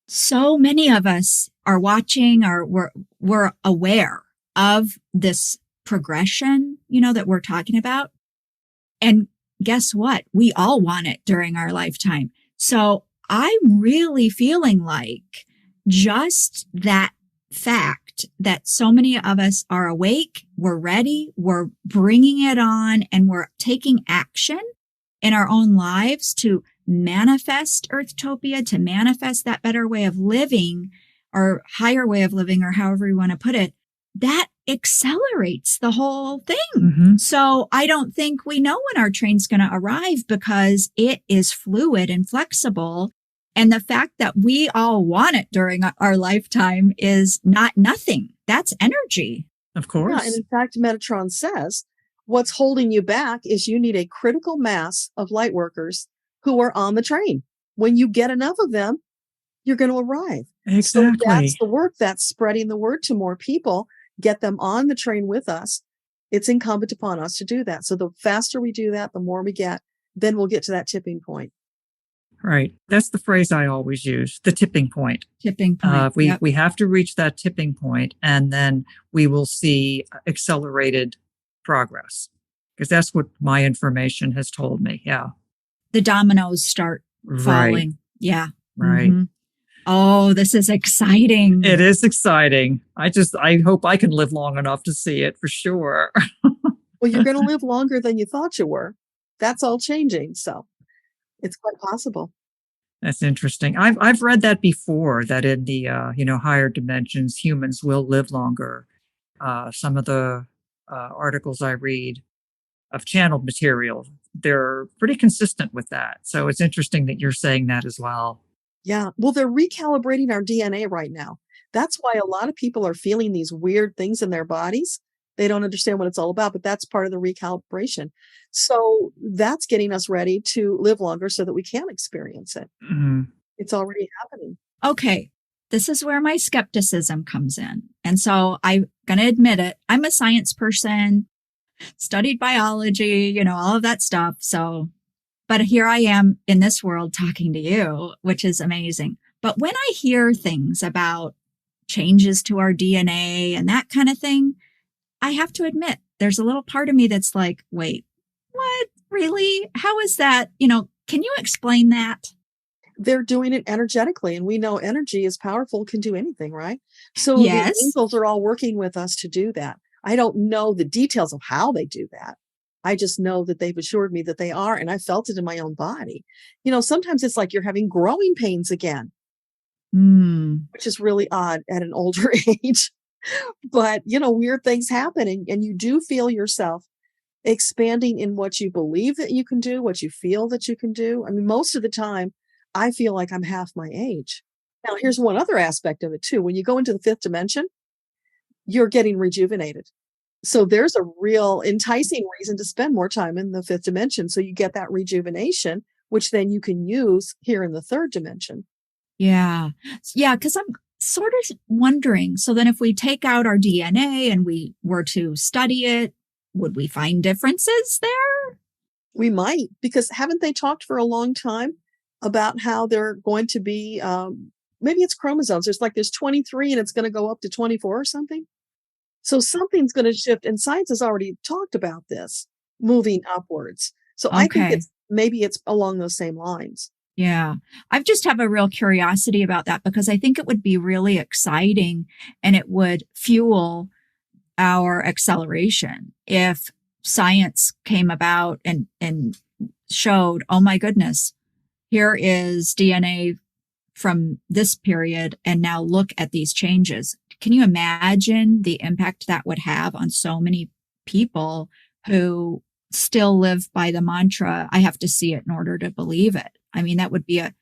So many of us are watching or we're aware of this progression, that we're talking about. And guess what? We all want it during our lifetime. So I'm really feeling like just that fact that so many of us are awake, we're ready, we're bringing it on, and we're taking action in our own lives to manifest Earthtopia, to manifest that better way of living or higher way of living, or however you want to put it, that accelerates the whole thing. Mm-hmm. So I don't think we know when our train's going to arrive because it is fluid and flexible. And the fact that we all want it during our lifetime is not nothing. That's energy. Of course. Yeah, and in fact, Metatron says, what's holding you back is you need a critical mass of light workers who are on the train. When you get enough of them, you're going to arrive. Exactly. So that's the work. That's spreading the word to more people, get them on the train with us. It's incumbent upon us to do that. So the faster we do that, the more we get, then we'll get to that tipping point. Right. That's the phrase I always use, the tipping point. Tipping point. We have to reach that tipping point, and then we will see accelerated progress, because that's what my information has told me. Yeah. The dominoes start falling. Right. Yeah. Right. Mm-hmm. Oh, this is exciting. It is exciting. I hope I can live long enough to see it for sure. Well, you're going to live longer than you thought you were. That's all changing. So it's quite possible. That's interesting. I've read that before, that in the higher dimensions, humans will live longer. Some of the articles I read of channeled material, they're pretty consistent with that. So it's interesting that you're saying that as well. Yeah. Well, they're recalibrating our DNA right now. That's why a lot of people are feeling these weird things in their bodies. They don't understand what it's all about, but that's part of the recalibration. So that's getting us ready to live longer so that we can experience it. Mm-hmm. It's already happening. Okay. This is where my skepticism comes in. And so I'm going to admit it. I'm a science person, studied biology, all of that stuff. So, but here I am in this world talking to you, which is amazing. But when I hear things about changes to our DNA and that kind of thing, I have to admit, there's a little part of me that's like, wait, what? Really? How is that? Can you explain that? They're doing it energetically, and we know energy is powerful, can do anything, right? So Yes. The angels are all working with us to do that. I don't know the details of how they do that. I just know that they've assured me that they are, and I felt it in my own body. Sometimes it's like you're having growing pains again, which is really odd at an older age. But, weird things happen, and you do feel yourself expanding in what you believe that you can do, what you feel that you can do. I mean, most of the time, I feel like I'm half my age. Now, here's one other aspect of it, too. When you go into the fifth dimension, you're getting rejuvenated. So there's a real enticing reason to spend more time in the fifth dimension. So you get that rejuvenation, which then you can use here in the third dimension. Yeah. Yeah. Because sort of wondering, so then if we take out our DNA and we were to study it, would we find differences there? We might, because haven't they talked for a long time about how they're going to be, maybe it's chromosomes. There's 23 and it's going to go up to 24 or something. So something's going to shift, and science has already talked about this moving upwards. So I think maybe it's along those same lines. Yeah. I just have a real curiosity about that because I think it would be really exciting and it would fuel our acceleration if science came about and showed, oh my goodness, here is DNA from this period, and now look at these changes. Can you imagine the impact that would have on so many people who still live by the mantra, I have to see it in order to believe it? I mean, that would be a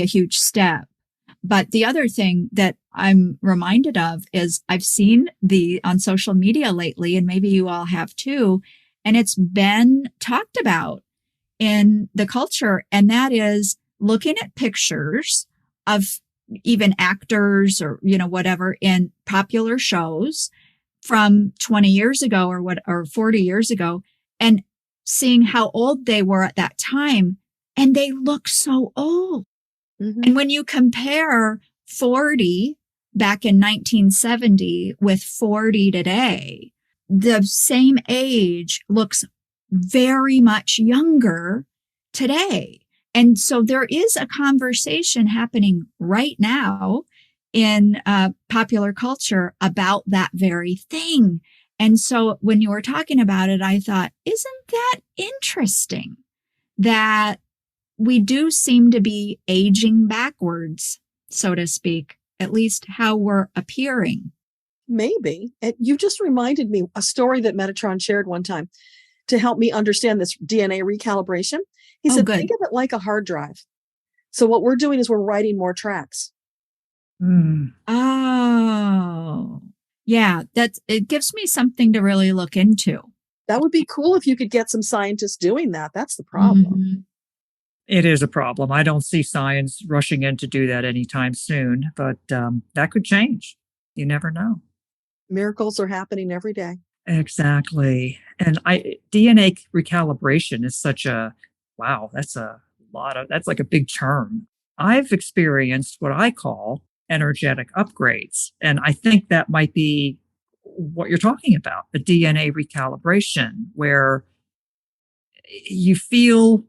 huge step. But the other thing that I'm reminded of is I've seen on social media lately, and maybe you all have too, and it's been talked about in the culture, and that is looking at pictures of even actors or, whatever in popular shows from 20 years ago or 40 years ago, and seeing how old they were at that time. And they look so old. Mm-hmm. And when you compare 40 back in 1970 with 40 today, the same age looks very much younger today. And so there is a conversation happening right now in popular culture about that very thing. And so when you were talking about it, I thought, isn't that interesting that we do seem to be aging backwards, so to speak, at least how we're appearing. Maybe. You just reminded me a story that Metatron shared one time to help me understand this DNA recalibration. He said, think of it like a hard drive. So what we're doing is we're writing more tracks. Mm. Oh, yeah. It gives me something to really look into. That would be cool if you could get some scientists doing that. That's the problem. Mm-hmm. It is a problem. I don't see science rushing in to do that anytime soon, but that could change. You never know. Miracles are happening every day. Exactly. And DNA recalibration is such that's like a big term. I've experienced what I call energetic upgrades. And I think that might be what you're talking about, the DNA recalibration, where you feel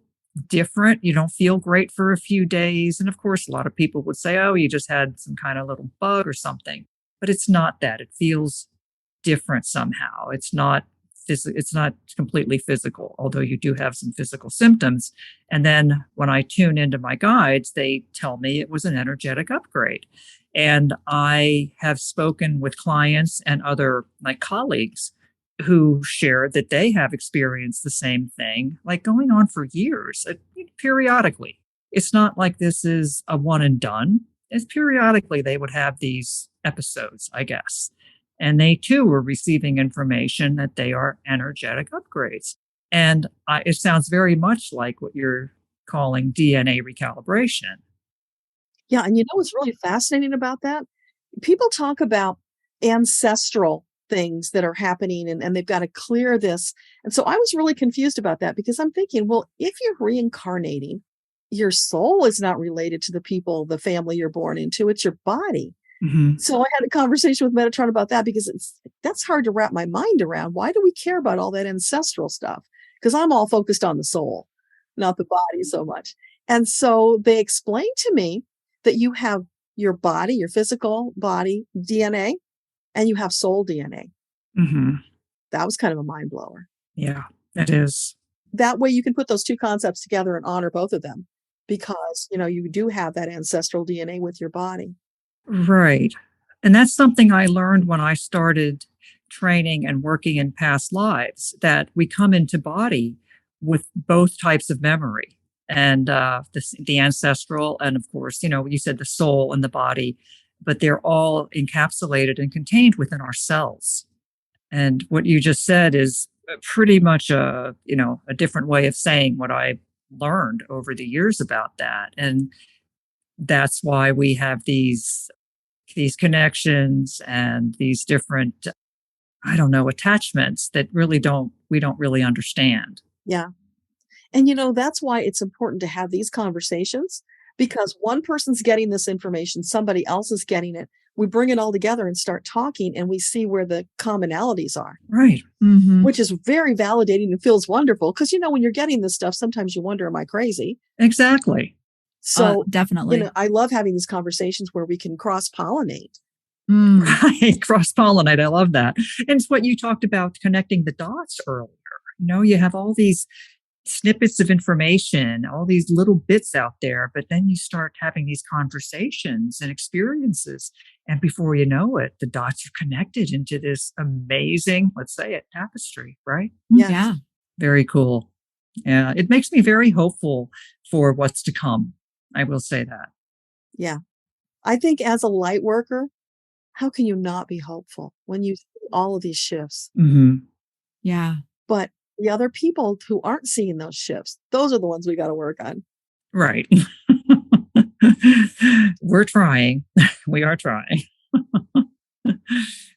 different. You don't feel great for a few days. And of course, a lot of people would say, oh, you just had some kind of little bug or something. But it's not that. It feels different somehow. It's not completely physical, although you do have some physical symptoms. And then when I tune into my guides, they tell me it was an energetic upgrade. And I have spoken with clients and other colleagues who share that they have experienced the same thing, like going on for years, periodically. It's not like this is a one and done. It's periodically they would have these episodes, I guess. And they too were receiving information that they are energetic upgrades. And it sounds very much like what you're calling DNA recalibration. Yeah. And what's really fascinating about that? People talk about ancestral things that are happening and they've got to clear this. And so I was really confused about that because I'm thinking, well, if you're reincarnating, your soul is not related to the family you're born into, it's your body. Mm-hmm. So I had a conversation with Metatron about that because that's hard to wrap my mind around. Why do we care about all that ancestral stuff? Because I'm all focused on the soul, not the body so much. And so they explained to me that you have your body, your physical body DNA, and you have soul DNA. Mm-hmm. That was kind of a mind blower. Yeah, it is. That way you can put those two concepts together and honor both of them because, you do have that ancestral DNA with your body. Right. And that's something I learned when I started training and working in past lives, that we come into body with both types of memory and the ancestral. And of course, you said the soul and the body, but they're all encapsulated and contained within our cells. And what you just said is pretty much a different way of saying what I learned over the years about that. And that's why we have these these connections and these different, I don't know, attachments that we don't really understand. Yeah. And that's why it's important to have these conversations, because one person's getting this information, somebody else is getting it. We bring it all together and start talking, and we see where the commonalities are. Right. Mm-hmm. Which is very validating and feels wonderful, because, when you're getting this stuff, sometimes you wonder, am I crazy? Exactly. So definitely. I love having these conversations where we can cross-pollinate. Right. Cross-pollinate. I love that. And it's what you talked about, connecting the dots earlier. You have all these snippets of information, all these little bits out there, but then you start having these conversations and experiences. And before you know it, the dots are connected into this amazing, let's say it, tapestry, right? Yes. Yeah. Very cool. Yeah. It makes me very hopeful for what's to come. I will say that. Yeah. I think as a light worker, how can you not be hopeful when you see all of these shifts? Mm-hmm. Yeah. But the other people who aren't seeing those shifts, those are the ones we got to work on. Right. We're trying. We are trying.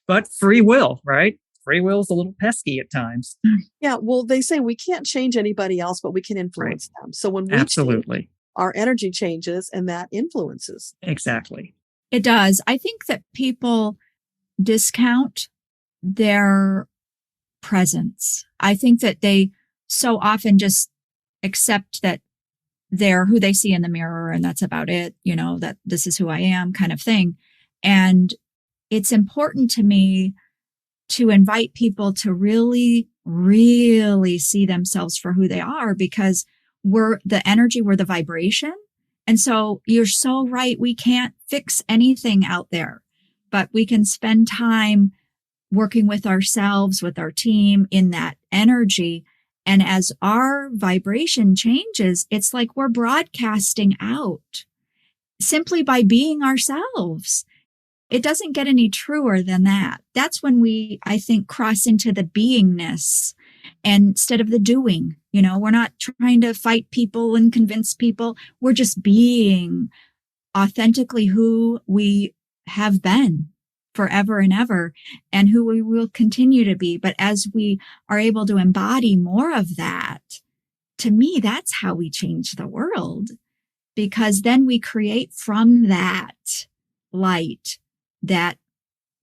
But free will, right? Free will is a little pesky at times. Yeah. Well, they say we can't change anybody else, but we can influence them. So when we change, our energy changes, and that influences. Exactly. It does. I think that people discount their presence. I think that they so often just accept that they're who they see in the mirror, and that's about it, that this is who I am kind of thing. And it's important to me to invite people to really, really see themselves for who they are, because we're the energy, we're the vibration. And so you're so right. We can't fix anything out there, but we can spend time working with ourselves, with our team in that energy. And as our vibration changes, it's like we're broadcasting out simply by being ourselves. It doesn't get any truer than that. That's when we, I think, cross into the beingness instead of the doing. We're not trying to fight people and convince people. We're just being authentically who we have been forever and ever, and who we will continue to be. But as we are able to embody more of that, to me, that's how we change the world, because then we create from that light that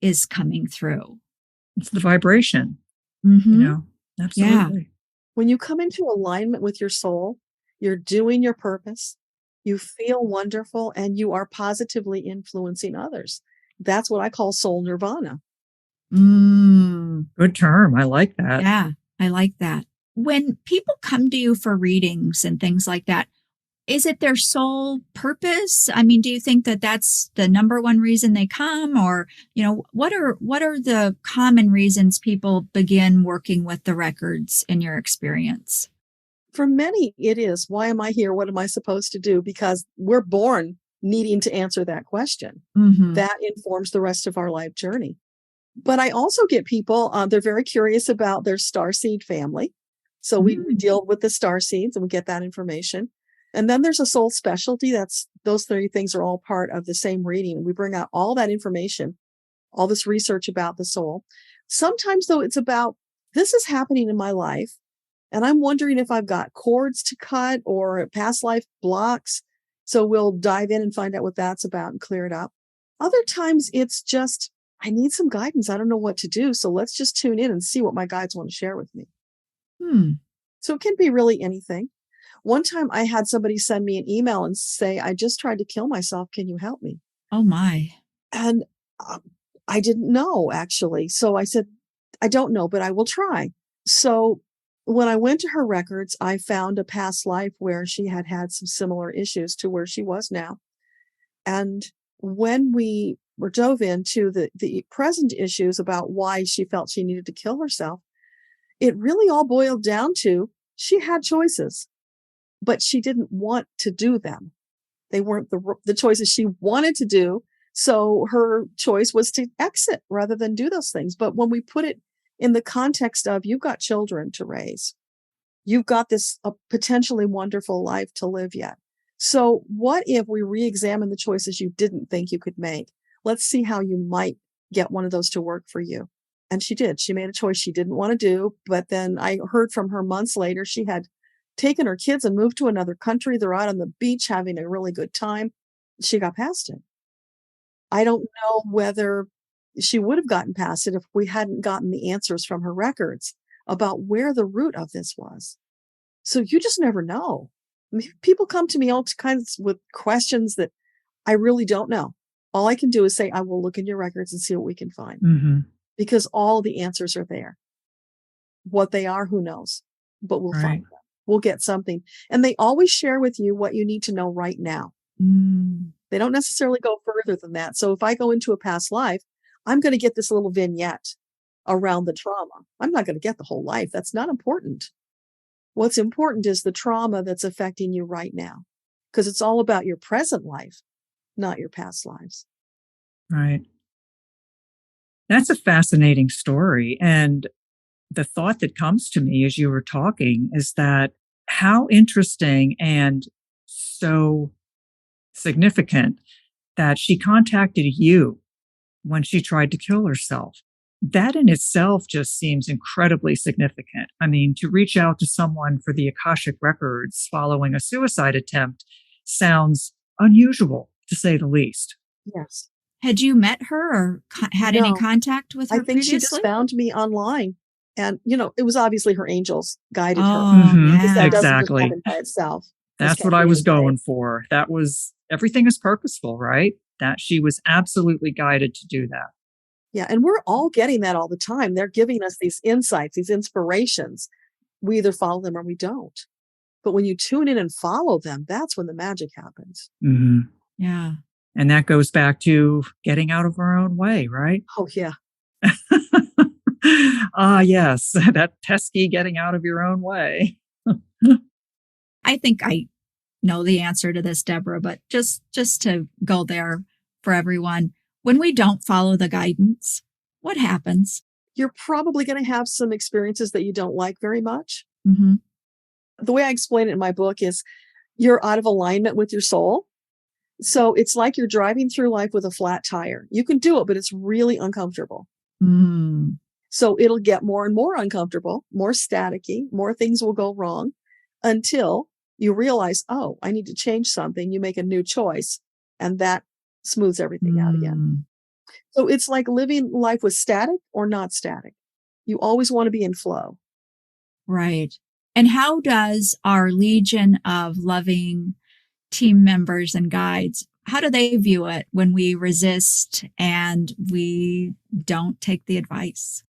is coming through. It's the vibration, Mm-hmm. Absolutely. Yeah. When you come into alignment with your soul, you're doing your purpose, you feel wonderful, and you are positively influencing others. That's what I call soul nirvana. Good term. I like that. Yeah, I like that. When people come to you for readings and things like that, is it their sole purpose? I mean, do you think that that's the number one reason they come? Or, what are the common reasons people begin working with the records in your experience? For many, it is, why am I here? What am I supposed to do? Because we're born needing to answer that question. Mm-hmm. That informs the rest of our life journey. But I also get people, they're very curious about their starseed family. So we deal with the starseeds and we get that information. And then there's a soul specialty. Those three things are all part of the same reading. We bring out all that information, all this research about the soul. Sometimes, though, it's about, this is happening in my life, and I'm wondering if I've got cords to cut or past life blocks. So we'll dive in and find out what that's about and clear it up. Other times it's just, I need some guidance. I don't know what to do. So let's just tune in and see what my guides want to share with me. So it can be really anything. One time I had somebody send me an email and say, I just tried to kill myself. Can you help me? Oh, my. And I didn't know, actually. So I said, I don't know, but I will try. So when I went to her records, I found a past life where she had had some similar issues to where she was now. And when we were dove into the present issues about why she felt she needed to kill herself, it really all boiled down to she had choices, but she didn't want to do them. They weren't the choices she wanted to do. So her choice was to exit rather than do those things. But when we put it in the context of, you've got children to raise, you've got this potentially wonderful life to live yet. So what if we re-examine the choices you didn't think you could make? let's see how you might get one of those to work for you. And she did. She made a choice she didn't want to do. But then I heard from her months later, she had taken her kids and moved to another country. They're out on the beach having a really good time. She got past it. I don't know whether she would have gotten past it if we hadn't gotten the answers from her records about where the root of this was. So you just never know. I mean, people come to me all kinds with questions that I really don't know. All I can do is say, I will look in your records and see what we can find. Mm-hmm. Because all the answers are there. What they are, who knows? But we'll find them. We'll get something. And they always share with you what you need to know right now. They don't necessarily go further than that. So if I go into a past life, I'm going to get this little vignette around the trauma. I'm not going to get the whole life. That's not important. What's important is the trauma that's affecting you right now, because it's all about your present life, not your past lives. Right. That's a fascinating story. And the thought that comes to me as you were talking is that how interesting and so significant that she contacted you when she tried to kill herself. That in itself just seems incredibly significant. I mean, to reach out to someone for the Akashic Records following a suicide attempt sounds unusual, to say the least. Yes. Had you met her or had any contact with her I think previously? she just found me online. And, it was obviously her angels guided her. Mm-hmm. Because that exactly. doesn't just happen by itself. That's what I was going for. That was, everything is purposeful, right? That she was absolutely guided to do that. Yeah. And we're all getting that all the time. They're giving us these insights, these inspirations. We either follow them or we don't. But when you tune in and follow them, that's when the magic happens. Mm-hmm. Yeah. And that goes back to getting out of our own way, right? Oh, yeah. Yes. That pesky getting out of your own way. I think I know the answer to this, Deborah, but just to go there for everyone, when we don't follow the guidance, what happens? You're probably going to have some experiences that you don't like very much. Mm-hmm. The way I explain it in my book is you're out of alignment with your soul. So it's like you're driving through life with a flat tire. You can do it, but it's really uncomfortable. Mm. So it'll get more and more uncomfortable, more staticky, more things will go wrong until you realize, oh, I need to change something. You make a new choice and that smooths everything out again. So it's like living life with static or not static. You always want to be in flow. Right. And how does our legion of loving team members and guides, how do they view it when we resist and we don't take the advice?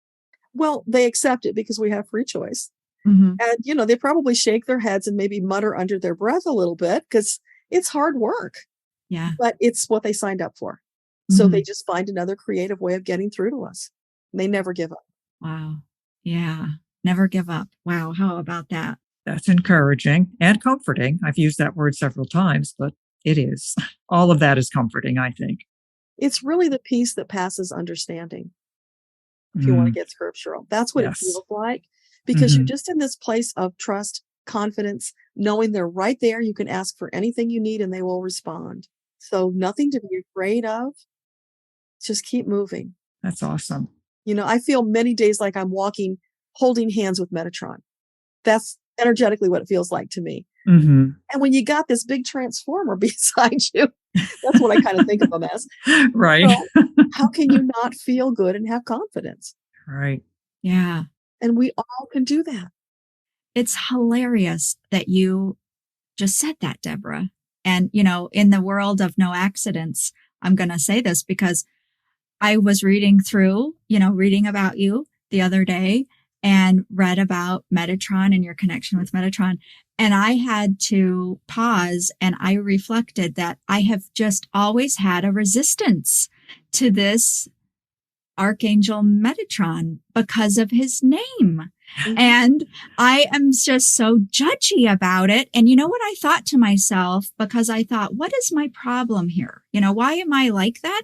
Well, they accept it because we have free choice. Mm-hmm. And, they probably shake their heads and maybe mutter under their breath a little bit because it's hard work. Yeah. But it's what they signed up for. So they just find another creative way of getting through to us. They never give up. Wow. Yeah. Never give up. Wow. How about that? That's encouraging and comforting. I've used that word several times, but it is. All of that is comforting, I think. It's really the peace that passes understanding. If you want to get scriptural, that's what it feels like, because you're just in this place of trust, confidence, knowing they're right there. You can ask for anything you need and they will respond. So nothing to be afraid of. Just keep moving. That's awesome. I feel many days like I'm walking, holding hands with Metatron. That's energetically what it feels like to me. Mm-hmm. And when you got this big transformer beside you, that's what I kind of think of them as. Right. So how can you not feel good and have confidence? Right. Yeah. And we all can do that. It's hilarious that you just said that, Deborah. And, in the world of no accidents, I'm going to say this because I was reading about you the other day and read about Metatron and your connection with Metatron. And I had to pause and I reflected that I have just always had a resistance to this Archangel Metatron because of his name. Mm-hmm. And I am just so judgy about it. And you know what I thought to myself, because I thought, what is my problem here? Why am I like that?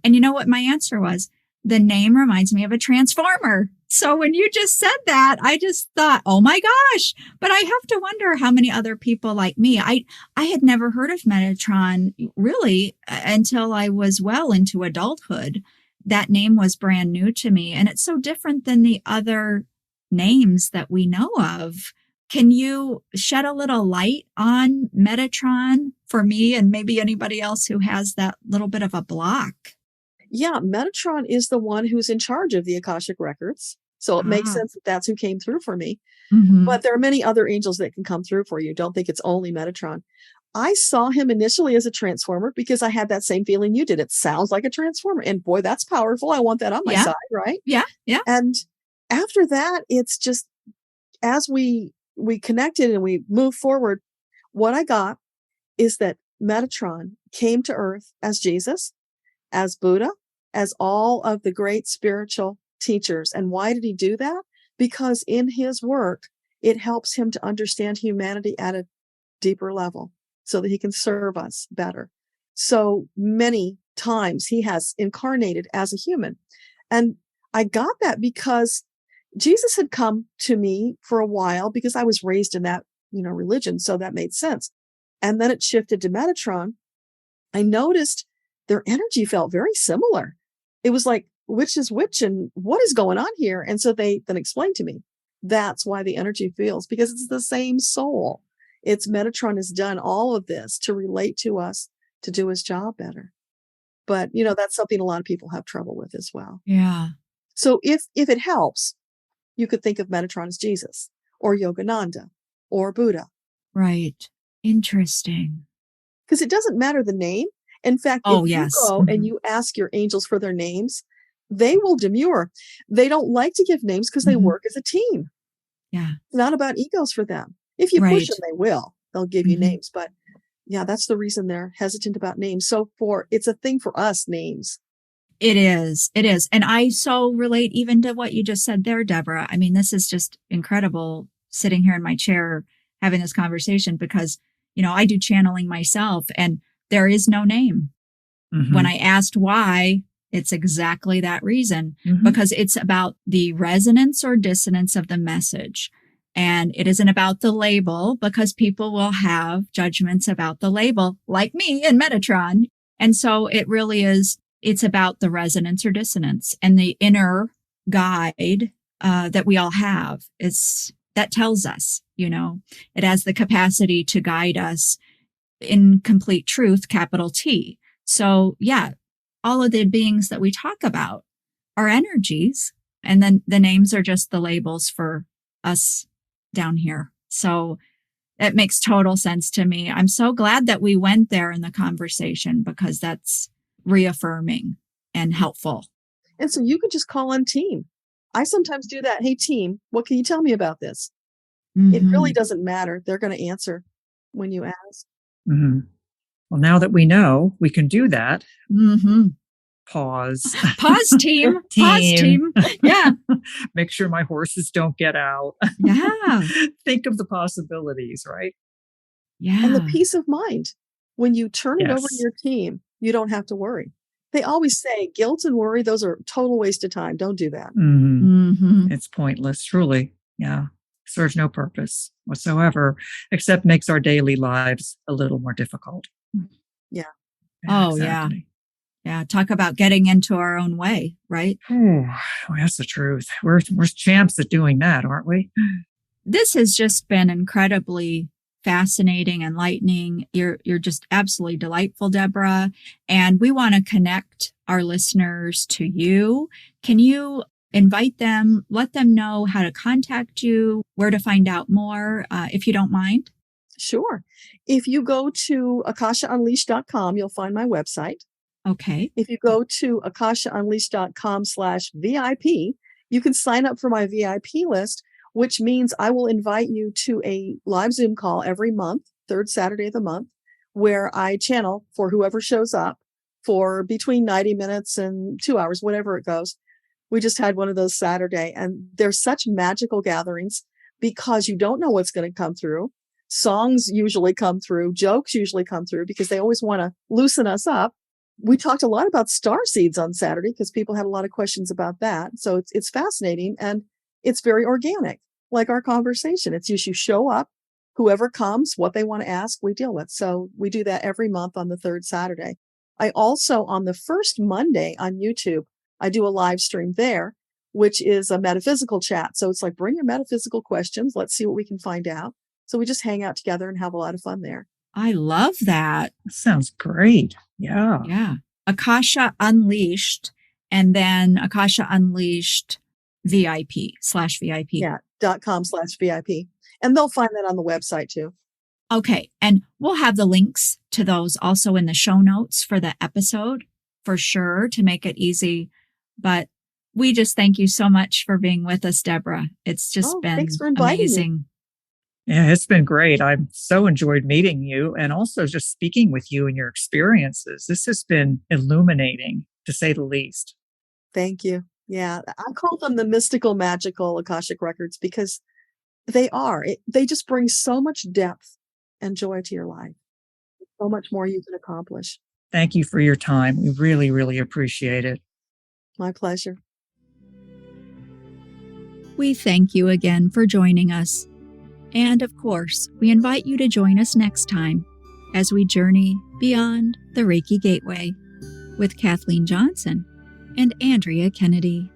And you know what my answer was? The name reminds me of a transformer. So when you just said that, I just thought, oh my gosh, but I have to wonder how many other people like me. I had never heard of Metatron really until I was well into adulthood. That name was brand new to me, and it's so different than the other names that we know of. Can you shed a little light on Metatron for me and maybe anybody else who has that little bit of a block? Yeah, Metatron is the one who's in charge of the Akashic Records. So it makes sense that that's who came through for me. Mm-hmm. But there are many other angels that can come through for you. Don't think it's only Metatron. I saw him initially as a transformer because I had that same feeling you did. It sounds like a transformer. And boy, that's powerful. I want that on my side, right? Yeah. Yeah. And after that, it's just as we connected and we moved forward, what I got is that Metatron came to Earth as Jesus, as Buddha, as all of the great spiritual teachers. And why did he do that? Because in his work, it helps him to understand humanity at a deeper level so that he can serve us better. So many times he has incarnated as a human. And I got that because Jesus had come to me for a while because I was raised in that, religion. So that made sense. And then it shifted to Metatron. I noticed their energy felt very similar. It was like, which is which and what is going on here? And so they then explained to me, that's why the energy feels, because it's the same soul. It's Metatron has done all of this to relate to us, to do his job better. But, that's something a lot of people have trouble with as well. Yeah. So if it helps, you could think of Metatron as Jesus or Yogananda or Buddha. Right. Interesting. Because it doesn't matter the name. In fact, if you go and you ask your angels for their names, they will demur. They don't like to give names because they work as a team. Yeah. It's not about egos for them. If you push them, they will. They'll give you names. But yeah, that's the reason they're hesitant about names. So it's a thing for us, names. It is. It is. And I so relate even to what you just said there, Deborah. I mean, this is just incredible sitting here in my chair having this conversation because, I do channeling myself and there is no name. Mm-hmm. When I asked why, it's exactly that reason, because it's about the resonance or dissonance of the message. And it isn't about the label because people will have judgments about the label like me and Metatron. And so it really is, it's about the resonance or dissonance and the inner guide that we all have that tells us, it has the capacity to guide us in complete truth, capital T. So yeah, all of the beings that we talk about are energies. And then the names are just the labels for us down here. So it makes total sense to me. I'm so glad that we went there in the conversation because that's reaffirming and helpful. And so you could just call on team. I sometimes do that. Hey, team, what can you tell me about this? It really doesn't matter. They're going to answer when you ask. Mm-hmm. Well, now that we know we can do that, pause. Pause, team. Pause, team. Yeah. Make sure my horses don't get out. Yeah. Think of the possibilities, right? Yeah. And the peace of mind. When you turn it over to your team, you don't have to worry. They always say guilt and worry, those are total waste of time. Don't do that. It's pointless, truly. Yeah. Serves no purpose whatsoever, except makes our daily lives a little more difficult. Yeah. Exactly. Yeah. Talk about getting into our own way, right? Oh, that's the truth. We're champs at doing that, aren't we? This has just been incredibly fascinating, enlightening. You're just absolutely delightful, Deborah. And we want to connect our listeners to you. Can you invite them, let them know how to contact you, where to find out more, if you don't mind? Sure. If you go to akashaunleashed.com, you'll find my website. Okay. If you go to akashaunleashed.com/VIP, you can sign up for my VIP list, which means I will invite you to a live Zoom call every month, third Saturday of the month, where I channel for whoever shows up for between 90 minutes and 2 hours, whatever it goes. We just had one of those Saturday, and they're such magical gatherings because you don't know what's going to come through. Songs usually come through, jokes usually come through because they always want to loosen us up. We talked a lot about star seeds on Saturday because people had a lot of questions about that. So it's fascinating and it's very organic, like our conversation. It's just you show up, whoever comes, what they want to ask, we deal with. So we do that every month on the third Saturday. I also, on the first Monday on YouTube, I do a live stream there, which is a metaphysical chat. So it's like, bring your metaphysical questions. Let's see what we can find out. So we just hang out together and have a lot of fun there. I love that. That sounds great. Yeah. Yeah. Akasha Unleashed, and then Akasha Unleashed VIP/VIP. Yeah. .com/VIP. And they'll find that on the website too. Okay. And we'll have the links to those also in the show notes for the episode for sure to make it easy. But we just thank you so much for being with us, Deborah. It's just been thanks for inviting amazing. me. Yeah, it's been great. I've so enjoyed meeting you and also just speaking with you and your experiences. This has been illuminating, to say the least. Thank you. Yeah, I call them the mystical, magical Akashic Records because they are. They just bring so much depth and joy to your life. So much more you can accomplish. Thank you for your time. We really, really appreciate it. My pleasure. We thank you again for joining us. And of course, we invite you to join us next time as we journey beyond the Reiki Gateway with Kathleen Johnson and Andrea Kennedy.